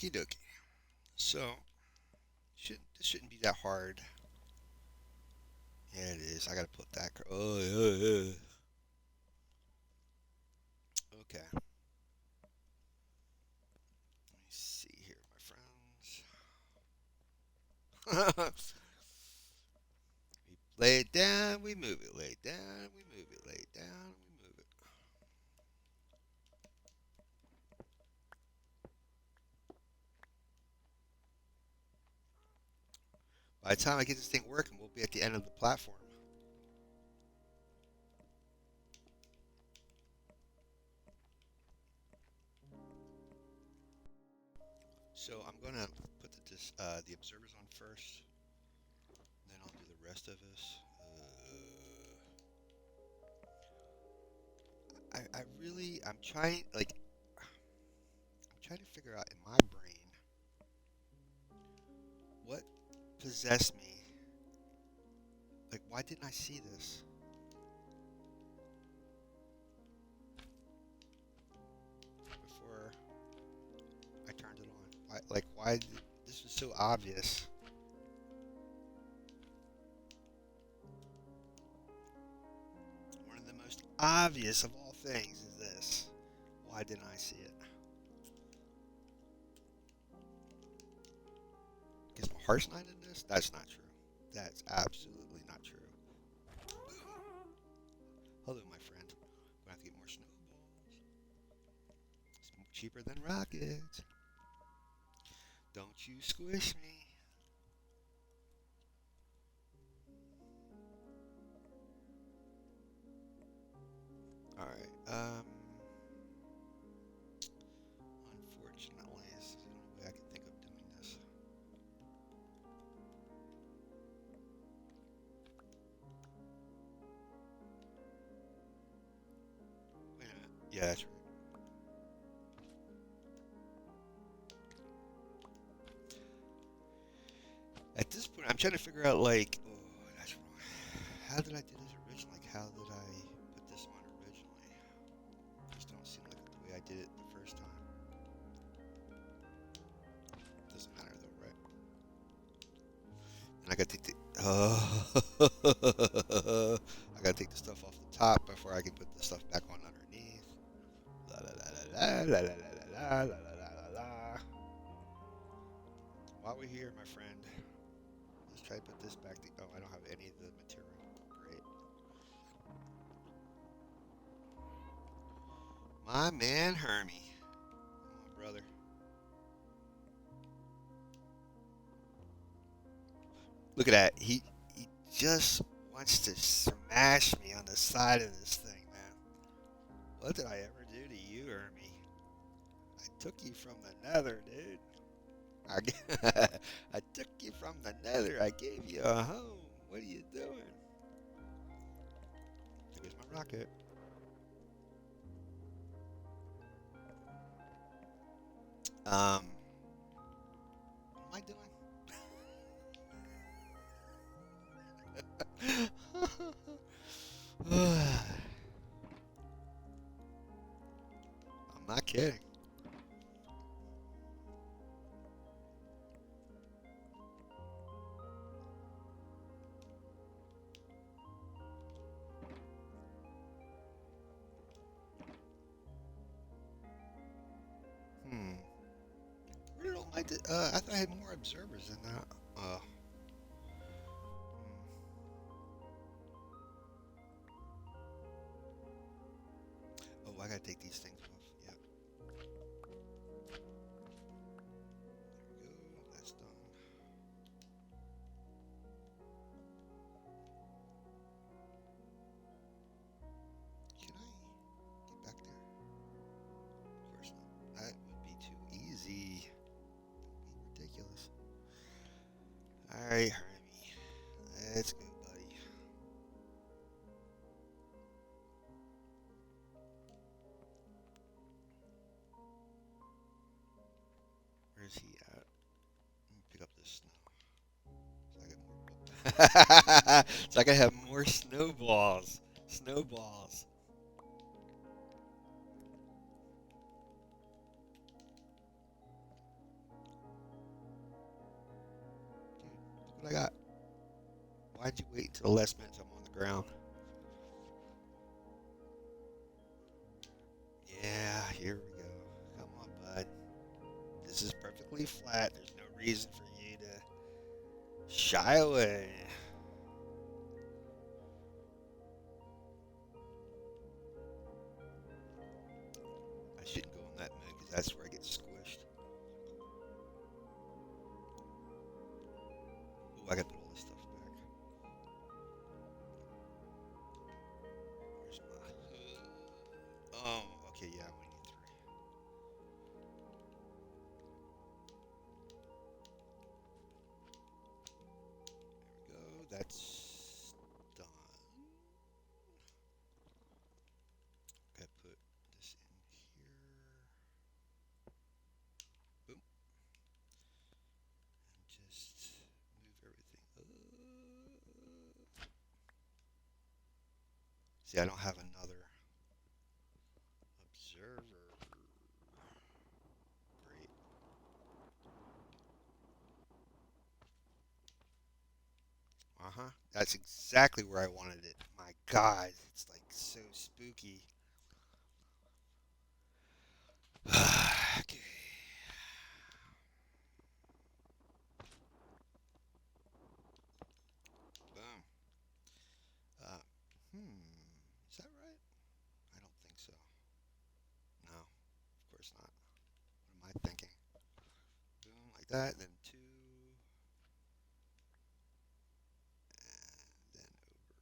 Okie dokie. So, this shouldn't be that hard. Yeah, it is. I gotta put that. Oh, yeah, yeah. Okay. Let me see here, my friends. We lay it down, we move it. Lay it down, we move it. Lay it down, we move it. By the time I get this thing working, we'll be at the end of the platform. So I'm gonna put the observers on first, then I'll do the rest of us. I'm trying, I'm trying to figure out in my brain what possessed me. Like, why didn't I see this before I turned it on? This was so obvious. One of the most obvious of all things is this. Why didn't I see it? Because my heart's not in this? That's not true. That's absolutely not true. Hello, my friend. I'm going to have to get more snowballs. It's cheaper than rockets. Don't you squish me. Alright, unfortunately, this is the only way I can think of doing this. Wait a minute. Yeah, that's right. At this point, I'm trying to figure out, like, oh, that's wrong. How did I do this originally? Like, how did I put this on originally? Just don't seem like the way I did it the first time. Doesn't matter though, right? And I gotta take the I gotta take the stuff off the top before I can put the stuff back on underneath. La la la la la la la la la la la la. While we're here, my friend, let's try to put this back. Oh, I don't have any of the material. Great. My man Hermie. Come on, brother. Look at that. He just wants to smash me on the side of this thing, man. What did I ever do to you, Hermie? I took you from the nether, dude. I took you from the nether. I gave you a home. What are you doing? There's my rocket. What am I doing? I'm not kidding. Where did all my I thought I had more observers than that. Oh, I gotta take these things off. Yep. There we go. That's done. Can I get back there? Of course not. That would be too easy. That would be ridiculous. Alright, Hermie. Let's go, buddy. Where's he at? Let me pick up this snow. So I can have more snowballs. Snowballs. Dude, look what I got. Why'd you wait until the last minute until I'm on the ground? Yeah, here we go. Come on, bud. This is perfectly flat. There's no reason for you to shy away. I shouldn't go in that mode because that's where I get squished. Oh, I got to put all this stuff back. Where's my... Oh, okay, yeah, we need 3. See, I don't have another observer. Great. Uh-huh. That's exactly where I wanted it. My God, it's like so spooky. Okay. Boom. Uh, is that right? I don't think so. No, of course not. What am I thinking? Boom, like that, then two, and then over.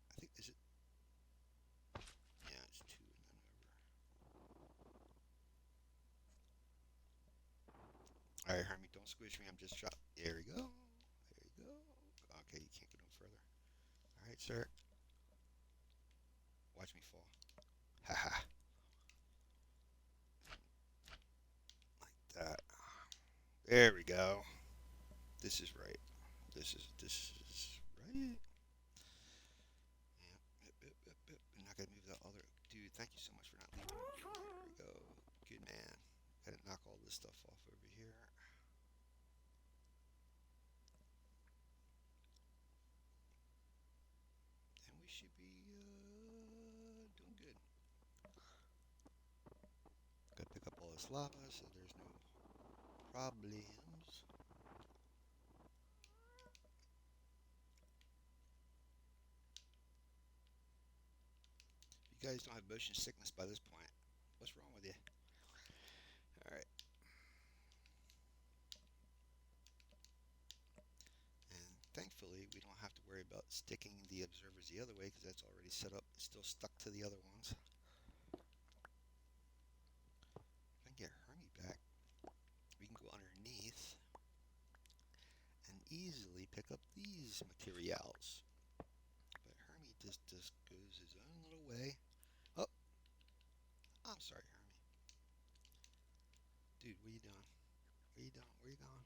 I think, is it? Yeah, it's two and then over. All right, Hermie, don't squish me. I'm just trying. There we go. There you go. Okay, you can't go no further. All right, sir. Watch me fall. Haha. Like that. There we go. This is right. This is right. Yep. I'm not gonna move that other dude. Thank you so much for not leaving. There we go. Good man. Gotta knock all this stuff off over here. And we should be doing good. Gotta pick up all this lava so there's no problems. You guys don't have motion sickness by this point. What's wrong with you? Alright. And thankfully, we don't have to worry about sticking the observers the other way because that's already set up. It's still stuck to the other ones. If I can get Hermie back, we can go underneath and easily pick up these materials. But Hermie just goes his own little way. Oh, I'm sorry, Hermie. Dude, what are you doing? What are you doing? Where are you going?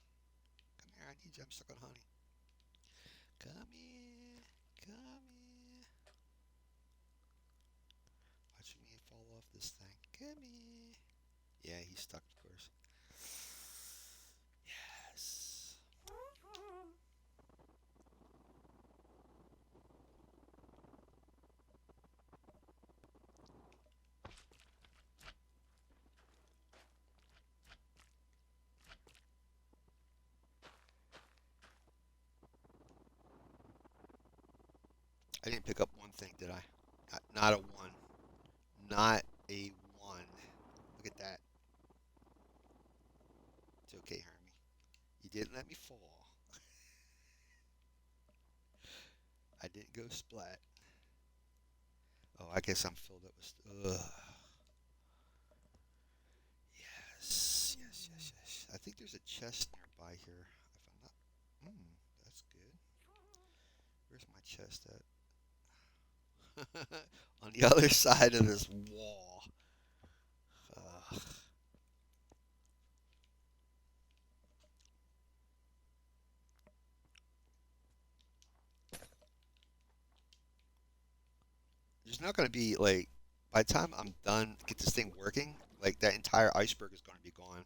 Come here, I need you. I'm stuck on honey. Come here. Come here. Watch me fall off this thing. Come here. Yeah, he's stuck, of course. Yes. I didn't pick up one thing, did I? Not a one. Not a one. Look at that. It's okay, Hermie. You didn't let me fall. I didn't go splat. Oh, I guess I'm filled up with. Ugh. Yes. I think there's a chest nearby here. If I'm not. That's good. Where's my chest at? On the other side of this wall. Ugh. There's not going to be, like, by the time I'm done, get this thing working, like, that entire iceberg is going to be gone.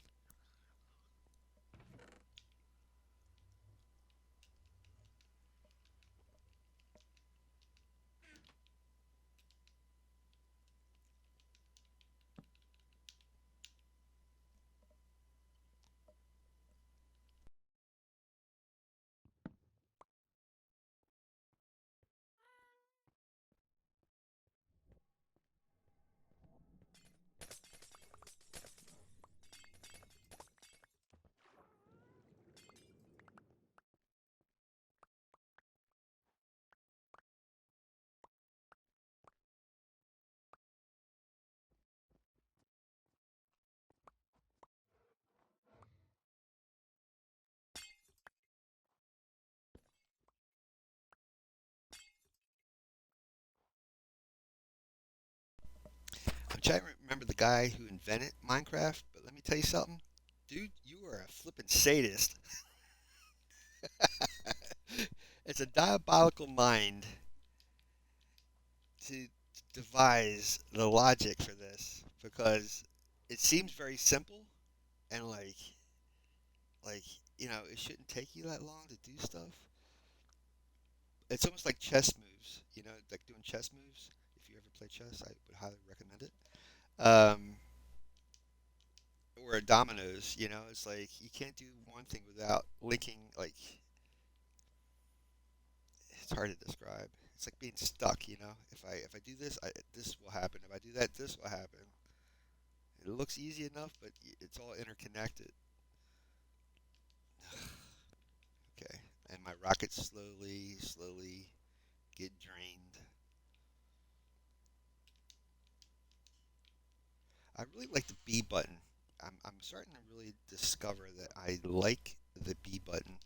I'm trying to remember the guy who invented Minecraft, but let me tell you something. Dude, you are a flippin' sadist. It's a diabolical mind to devise the logic for this because it seems very simple and like it shouldn't take you that long to do stuff. It's almost like chess moves, like doing chess moves. If you ever play chess, I would highly recommend it. Or dominoes, it's like you can't do one thing without linking. Like it's hard to describe. It's like being stuck. If I do this, this will happen. If I do that, this will happen. It looks easy enough, but it's all interconnected. Okay, and my rockets slowly get drained. I really like the B button. I'm starting to really discover that I like the B button.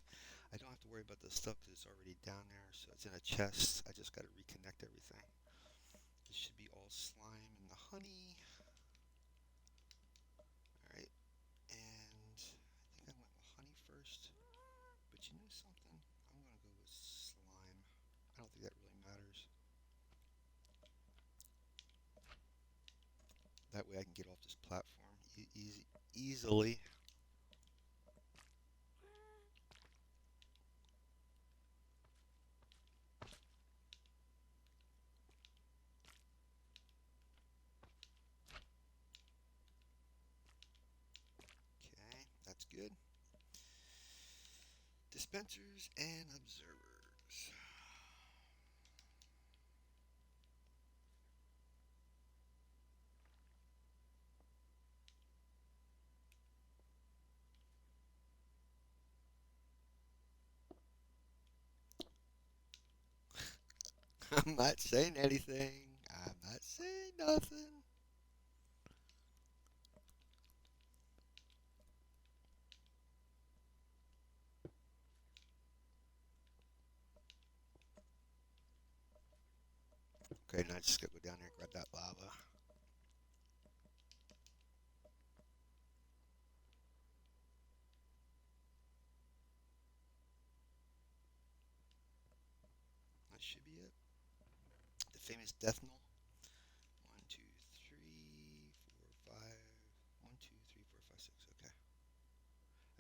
I don't have to worry about the stuff because it's already down there, so it's in a chest. I just got to reconnect everything. This should be all slime and the honey. All right, and I think I went with honey first. But you know something? I'm gonna go with slime. I don't think that really matters. That way I can get off this platform easily. Okay, that's good. Dispensers and observers. I'm not saying anything. I'm not saying nothing. Okay, now I just gotta go down there and grab that lava. That should be it. The famous death knell. One, two, three, four, five. One, two, three, four, five, six. Okay.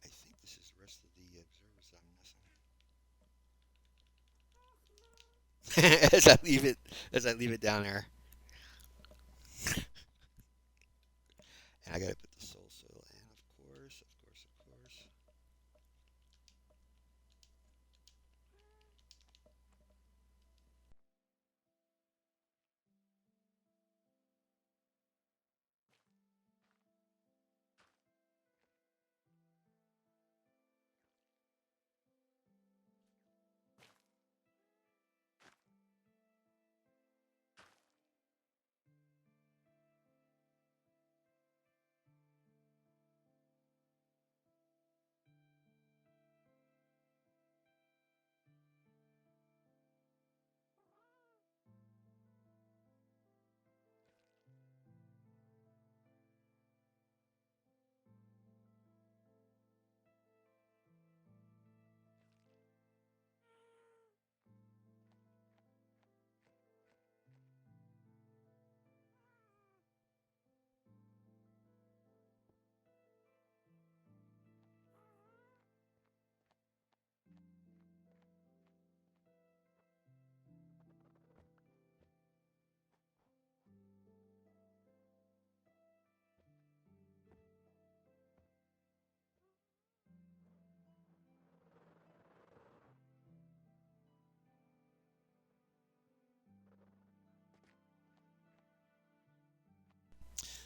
I think this is the rest of the observers I'm missing. As I leave it down there, and I gotta put the soul soil in, of course.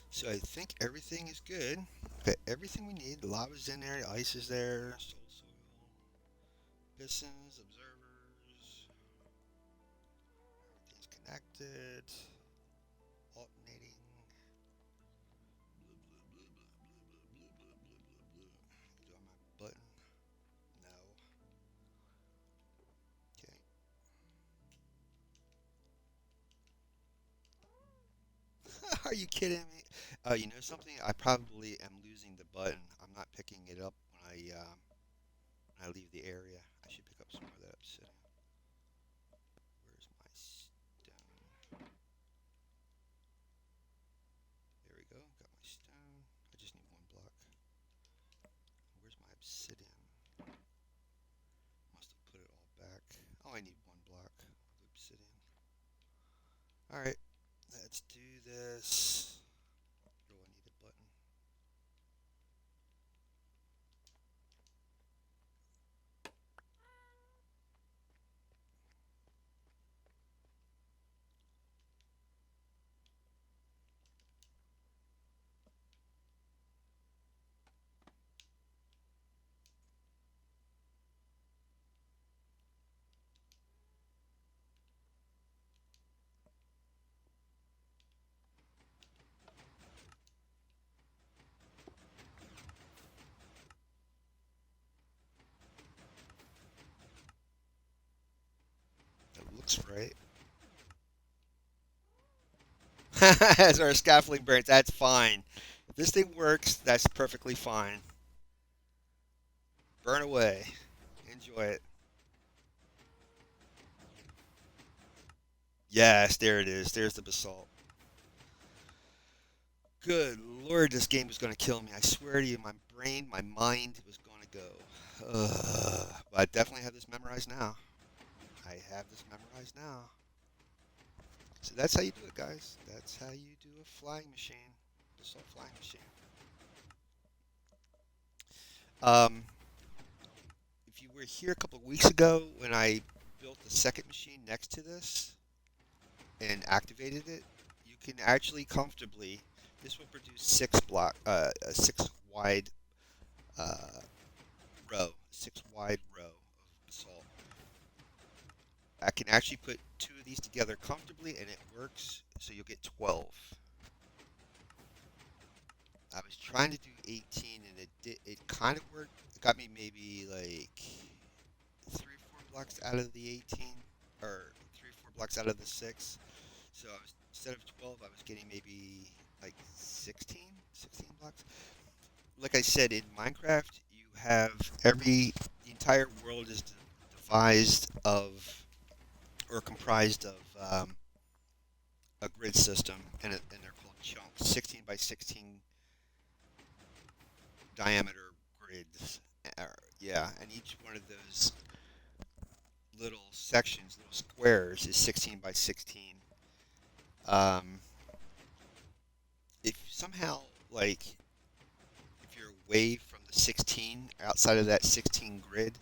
So I think everything is good. Okay, everything we need. The lava's in there, the ice is there, soul soil, pistons, observers, everything's connected, alternating. Do I my button? No. Okay. Are you kidding me? You know something? I probably am losing the button. I'm not picking it up when I leave the area. I should pick up some more of that obsidian. Where's my stone? Alright, let's do this. Oh, I need a button. That looks right. As our scaffolding burns, that's fine. If this thing works, that's perfectly fine. Burn away. Enjoy it. Yes, there it is. There's the basalt. Good lord, this game was going to kill me. I swear to you, my brain, my mind was going to go. But I definitely have this memorized now. I have this memorized now. So that's how you do it, guys. That's how you do a flying machine. Basalt flying machine. Um, if you were here a couple of weeks ago when I built the second machine next to this and activated it, you can actually comfortably. This will produce a six wide uh, six wide row of basalt. I can actually put two of these together comfortably, and it works. So you'll get 12. I was trying to do 18, and it kind of worked. It got me maybe like 3 or 4 blocks out of the 18, or 3 or 4 blocks out of the 6. So instead of 12, I was getting maybe like 16 blocks. Like I said, in Minecraft, you have the entire world is devised of, or comprised of, a grid system, and they're called chunks, 16 by 16 diameter grids. Yeah, and each one of those little sections, little squares, is 16 by 16. Um, if somehow, like, if you're away from the 16, outside of that 16 grid,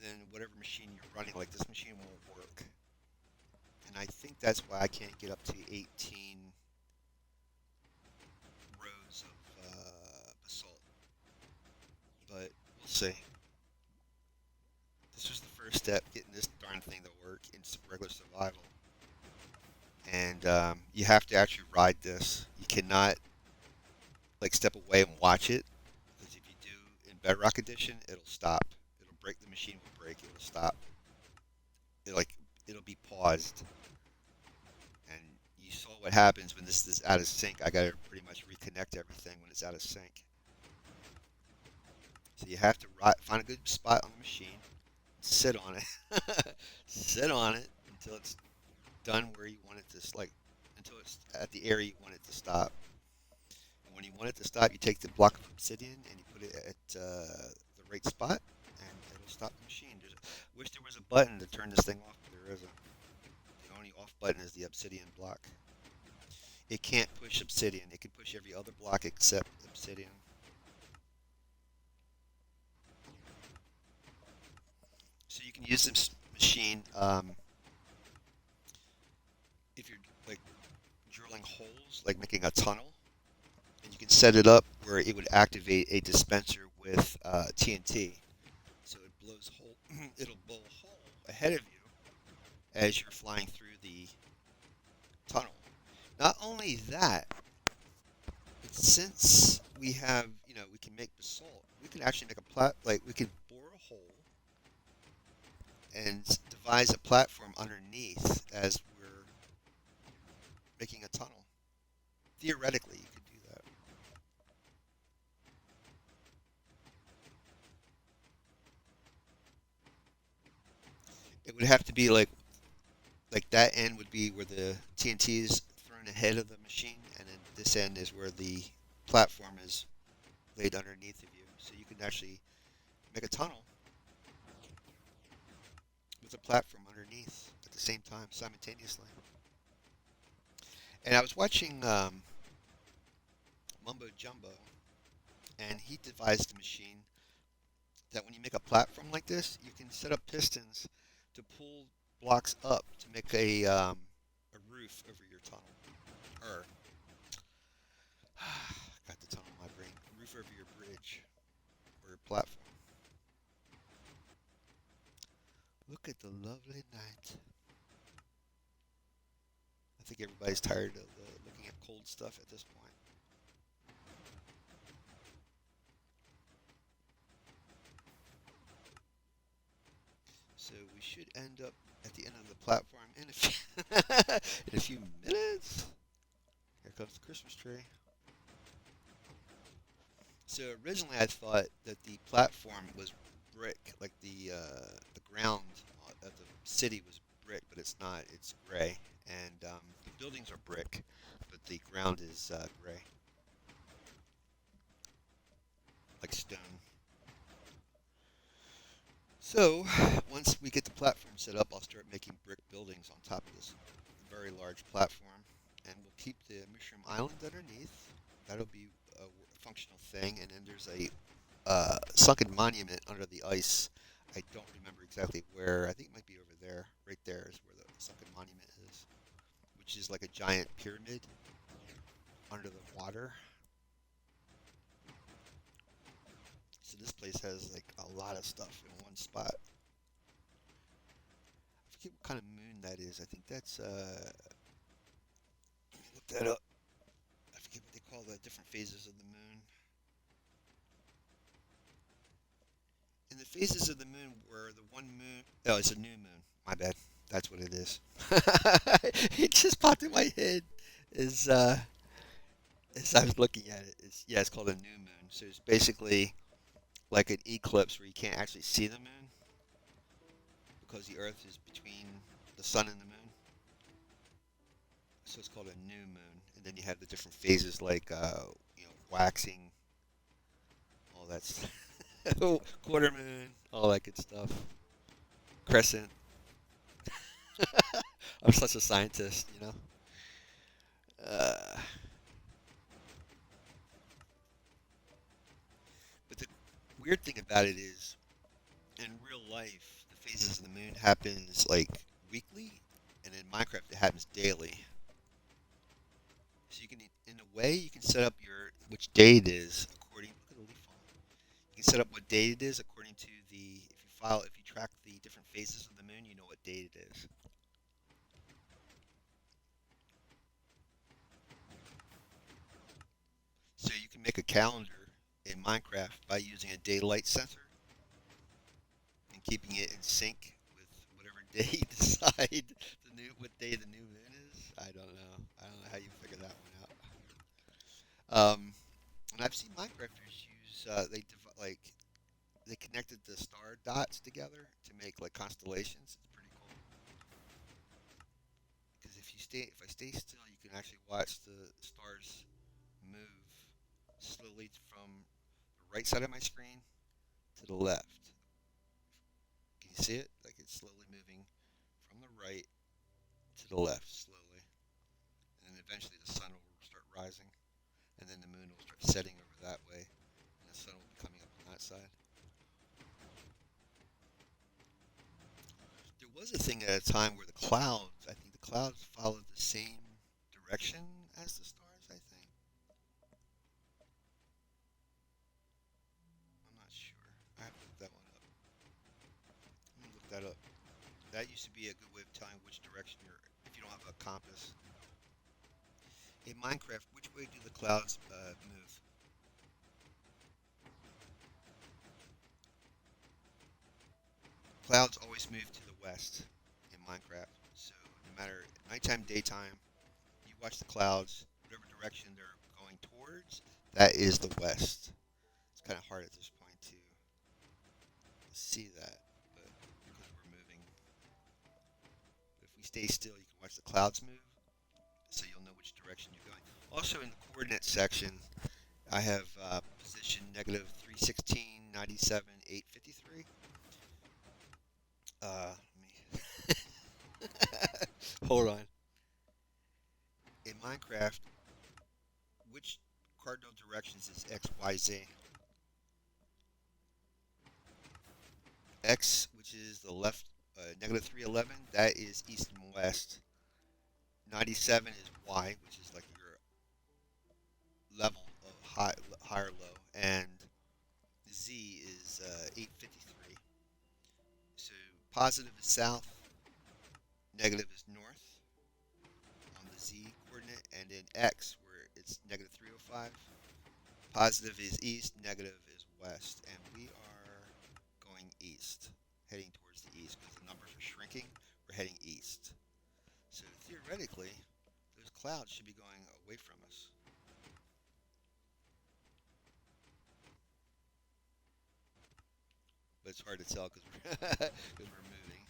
then whatever machine you're running, like this machine won't work. And I think that's why I can't get up to 18 rows of basalt. But we'll see. This was the first step, getting this darn thing to work in regular survival. And you have to actually ride this. You cannot like step away and watch it, because if you do in Bedrock Edition, it'll stop. It'll break. The machine will break. It'll stop. It'll be paused. And you saw what happens when this is out of sync. I gotta pretty much reconnect everything when it's out of sync. So you have to find a good spot on the machine, sit on it, sit on it until it's done where you want it to, like, until it's at the area you want it to stop. And when you want it to stop, you take the block of obsidian and you put it at the right spot, and it'll stop the machine. Wish there was a button to turn this thing off, but there isn't. The only off button is the obsidian block. It can't push obsidian. It can push every other block except obsidian. So you can use this machine if you're like drilling holes, like making a tunnel, and you can set it up where it would activate a dispenser with TNT. So it blows hole. It'll blow a hole ahead of you as you're flying through the tunnel. Not only that, but since we have, we can make basalt, we can actually make we can bore a hole and devise a platform underneath as we're making a tunnel. Theoretically, you could do that. It would have to be like that end would be where the TNT is thrown ahead of the machine, and then this end is where the platform is laid underneath of you. So you can actually make a tunnel with a platform underneath at the same time, simultaneously. And I was watching Mumbo Jumbo, and he devised a machine that when you make a platform like this, you can set up pistons to pull blocks up to make a roof over your tunnel. Or, got the tunnel in my brain. Roof over your bridge or your platform. Look at the lovely night. I think everybody's tired of looking at cold stuff at this point. So we should end up at the end of the platform in a few, in a few minutes. Here comes the Christmas tree. So originally I thought that the platform was brick, like the ground of the city was brick, but it's not. It's gray, and the buildings are brick, but the ground is gray, like stone. So once we get the platform set up, I'll start making brick buildings on top of this very large platform, and we'll keep the mushroom island underneath. That'll be a functional thing, and then there's a sunken monument under the ice. I don't remember exactly where. I think it might be over there. Right there is where the sunken monument is, which is like a giant pyramid under the water. So this place has like a lot of stuff in one spot. I forget what kind of moon that is. I think that's let me look that up. I forget what they call the different phases of the moon. In the phases of the moon were the one moon. Oh, it's a new moon. My bad. That's what it is. It just popped in my head as I was looking at it. It's called a new moon. So it's basically like an eclipse where you can't actually see the moon because the Earth is between the sun and the moon. So it's called a new moon. And then you have the different phases like waxing, all that stuff. Quarter moon, all that good stuff. Crescent. I'm such a scientist, you know. Uh, but the weird thing about it is, in real life, the phases of the moon happens like weekly, and in Minecraft it happens daily. So you can, in a way, you can set up your which day it is according. Look at the leaf falling. You can set up what day it is according to the if you track the different phases of the moon, you know what day it is. So you can make a calendar in Minecraft by using a daylight sensor and keeping it in sync with whatever day you decide what day the new moon is. I don't know. I don't know how you figure that one out. And I've seen Minecrafters use they connected the star dots together to make like constellations. It's pretty cool because if I stay still, you can actually watch the stars move slowly from the right side of my screen to the left. Can you see it? Like it's slowly moving from the right to the left, slowly. And then eventually the sun will start rising, and then the moon will start setting over that way, and the sun will be coming up on that side. There was a thing at a time where I think the clouds followed the same direction as the stars, I think. I'm not sure. I have to look that one up. Let me look that up. That used to be a good way of telling which direction you're, if you don't have a compass. In Minecraft, which way do the clouds move? Clouds always move to the west in Minecraft. So no matter nighttime, daytime, you watch the clouds, whatever direction they're going towards, that is the west. It's kind of hard at this point to see that, but because we're moving. But if we stay still, you can watch the clouds move, so you'll know which direction you're going. Also, in the coordinate section, I have position negative 316, 97, 853. Let me hold on. in Minecraft, which cardinal directions is X, Y, Z? X, which is the left, negative 311, that is east and west. 97 is Y, which is like your level of high or low, and Z is 853. So positive is south, negative is north on the Z coordinate, and in X, where it's negative 305, positive is east, negative is west, and we are going east, heading towards the east because the numbers are shrinking. We're heading east. So theoretically, those clouds should be going away from us. But it's hard to tell because we're moving.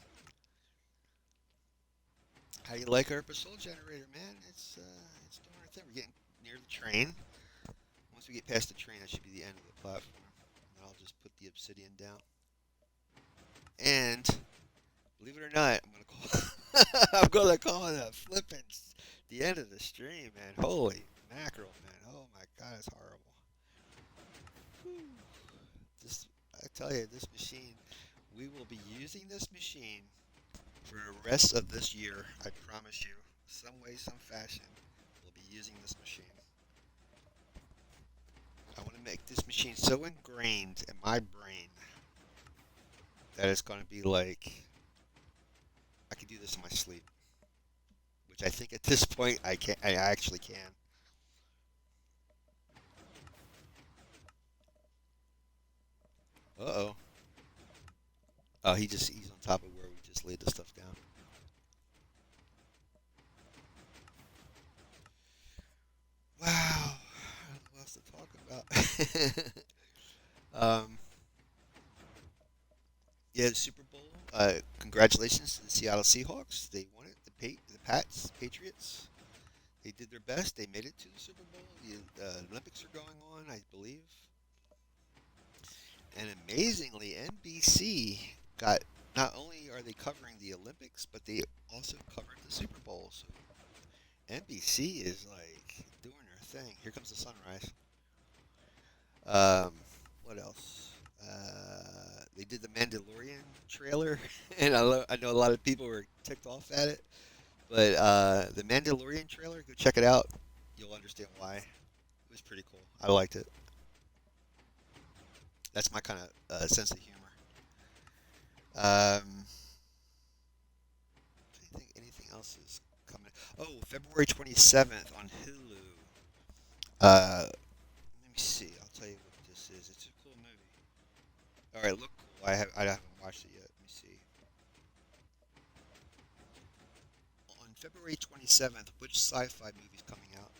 How do you like our basalt generator, man? It's doing our thing. We're getting near the train. Once we get past the train, that should be the end of the platform. And then I'll just put the obsidian down. And believe it or not, I'm gonna call it a flippin' the end of the stream, man. Holy mackerel, man. Oh my god, it's horrible. Whew. This, I tell you, this machine, we will be using this machine for the rest of this year. I promise you, some way, some fashion, we'll be using this machine. I want to make this machine so ingrained in my brain that it's going to be like I can do this in my sleep, which I think at this point I can. I actually can. Uh oh. Oh, he's on top of where we just laid the stuff down. Wow. What else to talk about? Yeah, the Super Bowl. Congratulations to the Seattle Seahawks. They won it. The Patriots. They did their best. They made it to the Super Bowl. The Olympics are going on, I believe. And amazingly, NBC got. Not only are they covering the Olympics, but they also covered the Super Bowl. So NBC is like doing their thing. Here comes the sunrise. Um, what else? They did the Mandalorian trailer, and I know a lot of people were ticked off at it. But the Mandalorian trailer, go check it out. You'll understand why. It was pretty cool. I liked it. That's my kind of sense of humor. Um, I think anything else is coming. Oh, February 27th on Hulu. Let me see. I'll tell you what this is. It's a cool movie. All right, look cool. I haven't watched it yet. Let me see. On February 27th, which sci-fi movie's coming out?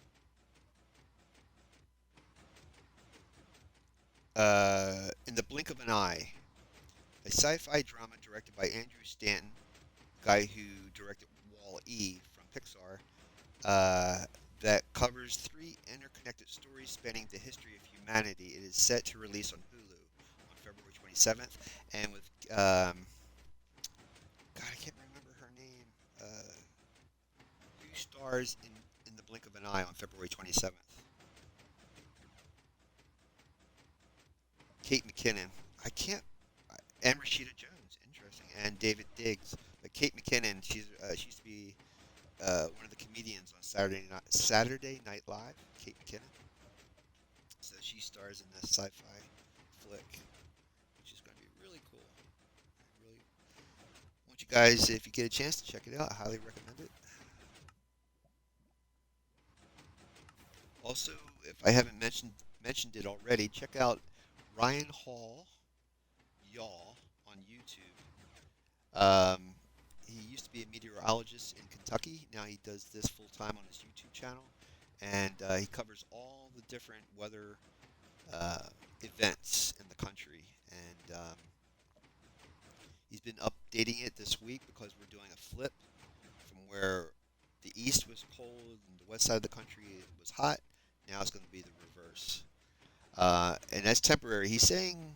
In the Blink of an Eye, a sci-fi drama directed by Andrew Stanton, guy who directed Wall-E from Pixar, that covers three interconnected stories spanning the history of humanity. It is set to release on Hulu on February 27th, and with God, I can't remember her name. Who stars in the Blink of an Eye on February 27th? Kate McKinnon. I can't. And Rashida Jones, interesting, and David Diggs. But Kate McKinnon, she used to be one of the comedians on Saturday Night Live. Kate McKinnon. So she stars in this sci-fi flick, which is going to be really cool. I really want you guys, if you get a chance to check it out, I highly recommend it. Also, if I haven't mentioned it already, check out Ryan Hall, y'all, on YouTube. He used to be a meteorologist in Kentucky. Now he does this full time on his YouTube channel, and he covers all the different weather events in the country. And he's been updating it this week because we're doing a flip from where the east was cold and the west side of the country was hot. Now it's going to be the reverse. And that's temporary. He's saying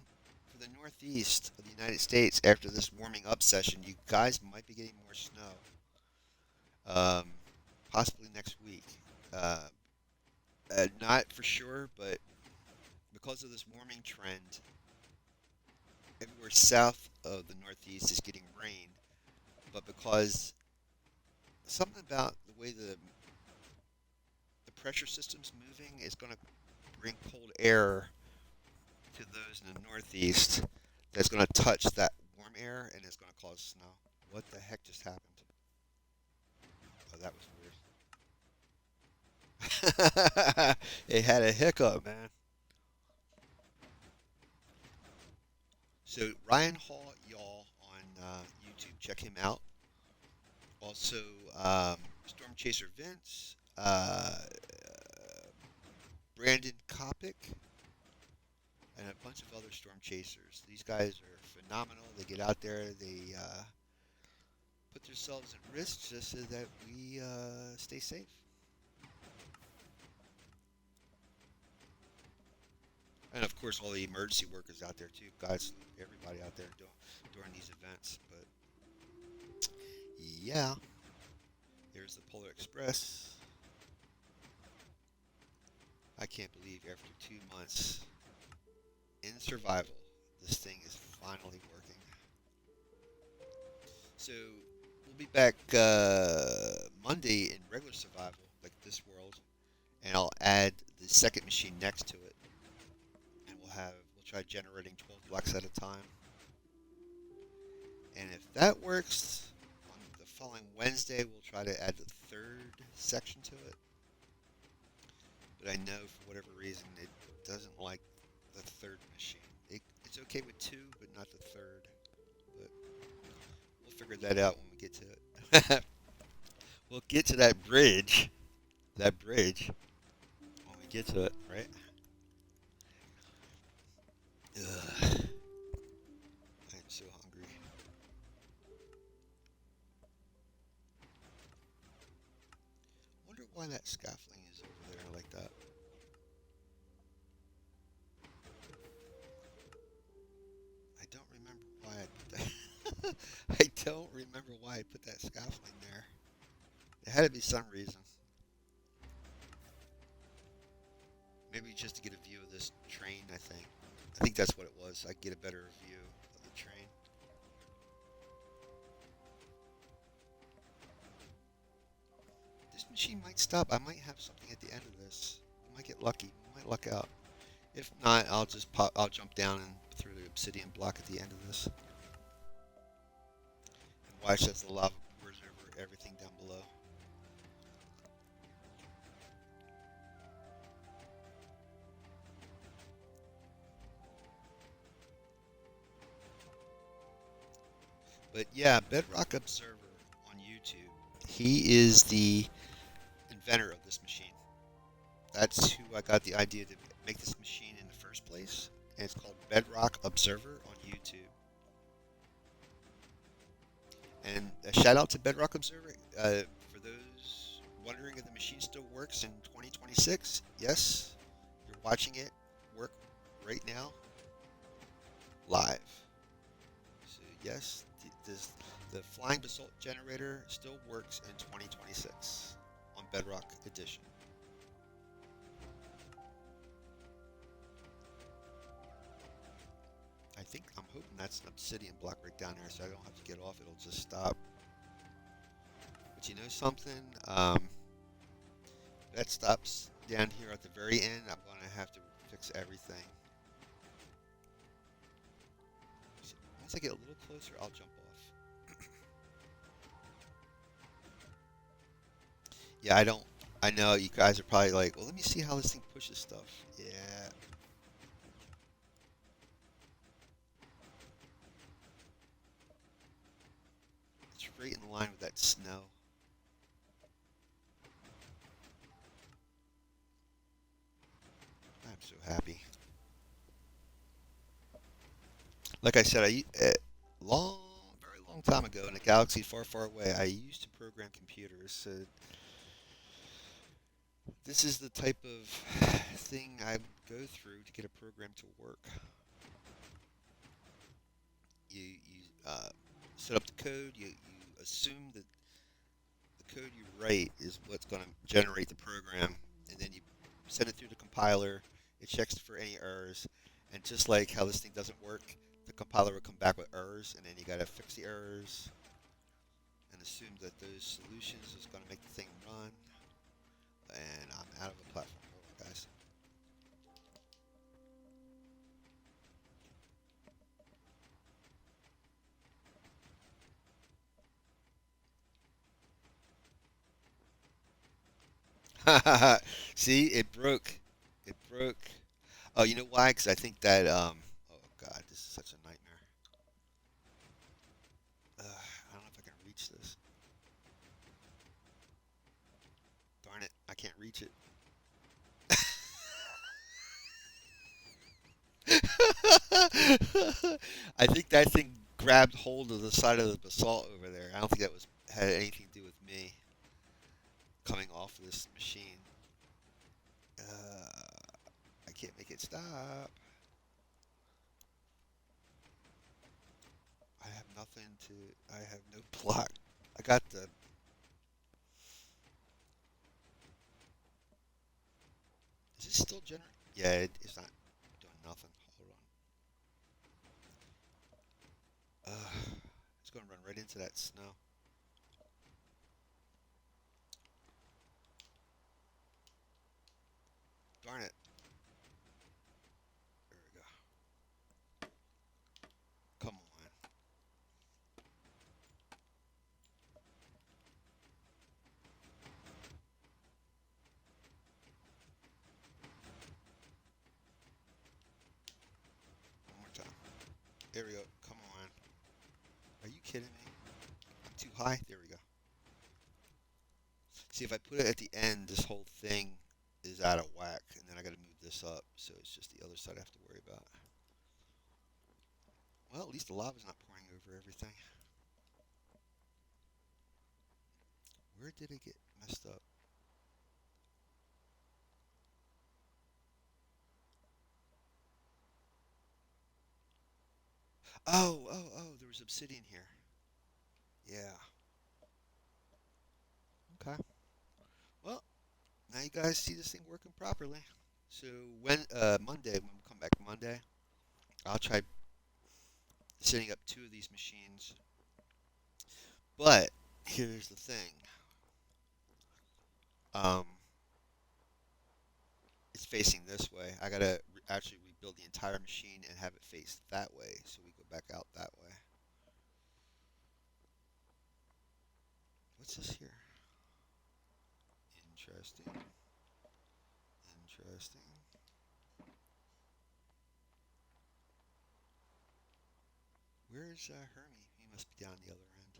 for the northeast of the United States, after this warming up session, you guys might be getting more snow. Possibly next week. Not for sure, but because of this warming trend, everywhere south of the Northeast is getting rain. But because something about the way the pressure system's moving is going to bring cold air to those in the Northeast, that's going to touch that warm air and it's going to cause snow. What the heck just happened? Oh, that was weird. It had a hiccup, man. So Ryan Hall, y'all, on YouTube, check him out. Also, Storm Chaser Vince, Brandon Kopic, and a bunch of other storm chasers. These guys are phenomenal. They get out there, they put themselves at risk just so that we stay safe. And of course, all the emergency workers out there too, guys. Everybody out there during these events. But yeah, here's the Polar Express. I can't believe after 2 months in survival, this thing is finally working. So we'll be back Monday in regular survival, like this world, and I'll add the second machine next to it, and we'll try generating 12 blocks at a time. And if that works, on the following Wednesday we'll try to add the third section to it. But I know for whatever reason it doesn't like the third machine. It's okay with two, but not the third. But we'll figure that out when we get to it. We'll get to that bridge. That bridge. When we get to it, right? Ugh. I'm so hungry. Wonder why that scaffolding is over there like that. I don't remember why I put that. I don't remember why I put that scaffolding there. There had to be some reason. Maybe just to get a view of this train, I think. I think that's what it was. I get a better view of the train. This machine might stop. I might have something at the end of this. We might get lucky. We might luck out. If not, I'll jump down and through the obsidian block at the end of this. And watch as the lava pours over everything down below. But yeah, Bedrock Observer on YouTube. He is the inventor of this machine. That's who I got the idea to make this machine in the first place. And it's called Bedrock Observer on YouTube. And a shout out to Bedrock Observer. For those wondering if the machine still works in 2026, yes, you're watching it work right now, live. So yes, the Flying Basalt Generator still works in 2026 on Bedrock Edition. I'm hoping that's an obsidian block right down there, so I don't have to get off. It'll just stop. But you know something? That stops down here at the very end. I'm going to have to fix everything. So once I get a little closer, I'll jump off. Yeah, I know you guys are probably like, well, let me see how this thing pushes stuff. Yeah. It's right in line with that snow. I'm so happy. Like I said, very long time ago in a galaxy far, far away, I used to program computers. So this is the type of thing I go through to get a program to work. You set up the code. You assume that the the code you write is what's going to generate the program, and then you send it through the compiler. It checks for any errors, and just like how this thing doesn't work, the compiler will come back with errors, and then you got to fix the errors and assume that those solutions is going to make the thing run. And I'm out of a platform. Hold on, guys. See, it broke. It broke. Oh, you know why? Because I think that oh God, this is such a nightmare. I don't know if I can reach this. Darn it, I can't reach it. I think that thing grabbed hold of the side of the basalt over there. I don't think that was had anything to do with me coming off this machine. I can't make it stop. I have nothing to. I have no block. I got the. Is it still generating? Yeah, it's not doing nothing. Hold on. It's going to run right into that snow. Darn it. There we go. Come on. One more time. There we go. Come on. Are you kidding me? I'm too high? There we go. See, if I put it at the end, this whole thing is out of whack, and then I got to move this up, so it's just the other side I have to worry about. Well, at least the lava's not pouring over everything. Where did it get messed up? Oh, there was obsidian here. Yeah. Okay. Well, now you guys see this thing working properly. So when Monday, when we come back Monday, I'll try setting up 2 of these machines. But here's the thing. Um, it's facing this way. I gotta actually rebuild the entire machine and have it face that way, so we go back out that way. What's this here? Interesting. Interesting. Where's Hermie? He must be down the other end.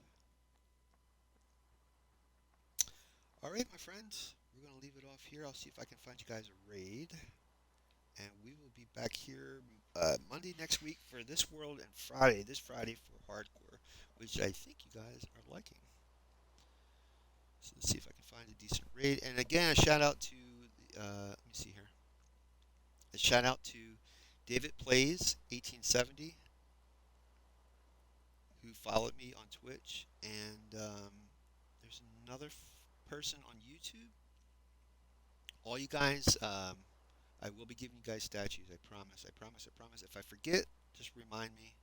All right, my friends, we're gonna leave it off here. I'll see if I can find you guys a raid, and we will be back here Monday next week for this world, and this Friday for hardcore, which I think you guys are liking. So let's see if I can find a decent raid. And again, a shout out to let me see here. A shout out to David Plays 1870, who followed me on Twitch, and there's another person on YouTube. All you guys, I will be giving you guys statues. I promise. I promise. I promise. If I forget, just remind me.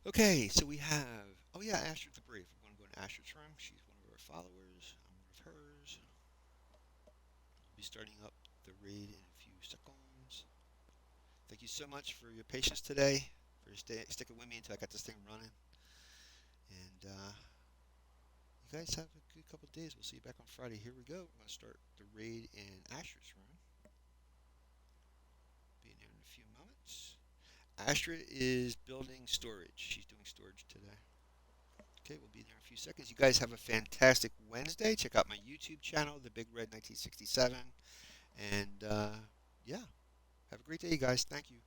Okay, so we have. Oh yeah, Astrid the Brave. We're going to go to Astrid's room. She's one of our followers. I'm one of hers. We'll be starting up the raid in a few seconds. Thank you so much for your patience today, for sticking with me until I got this thing running. And you guys have a good couple of days. We'll see you back on Friday. Here we go. We're going to start the raid in Astrid's room. Be in there in a few moments. Astrid is building storage. She's doing storage today. Okay, we'll be there in a few seconds. You guys have a fantastic Wednesday. Check out my YouTube channel, The Big Red 1967. And yeah, have a great day, you guys. Thank you.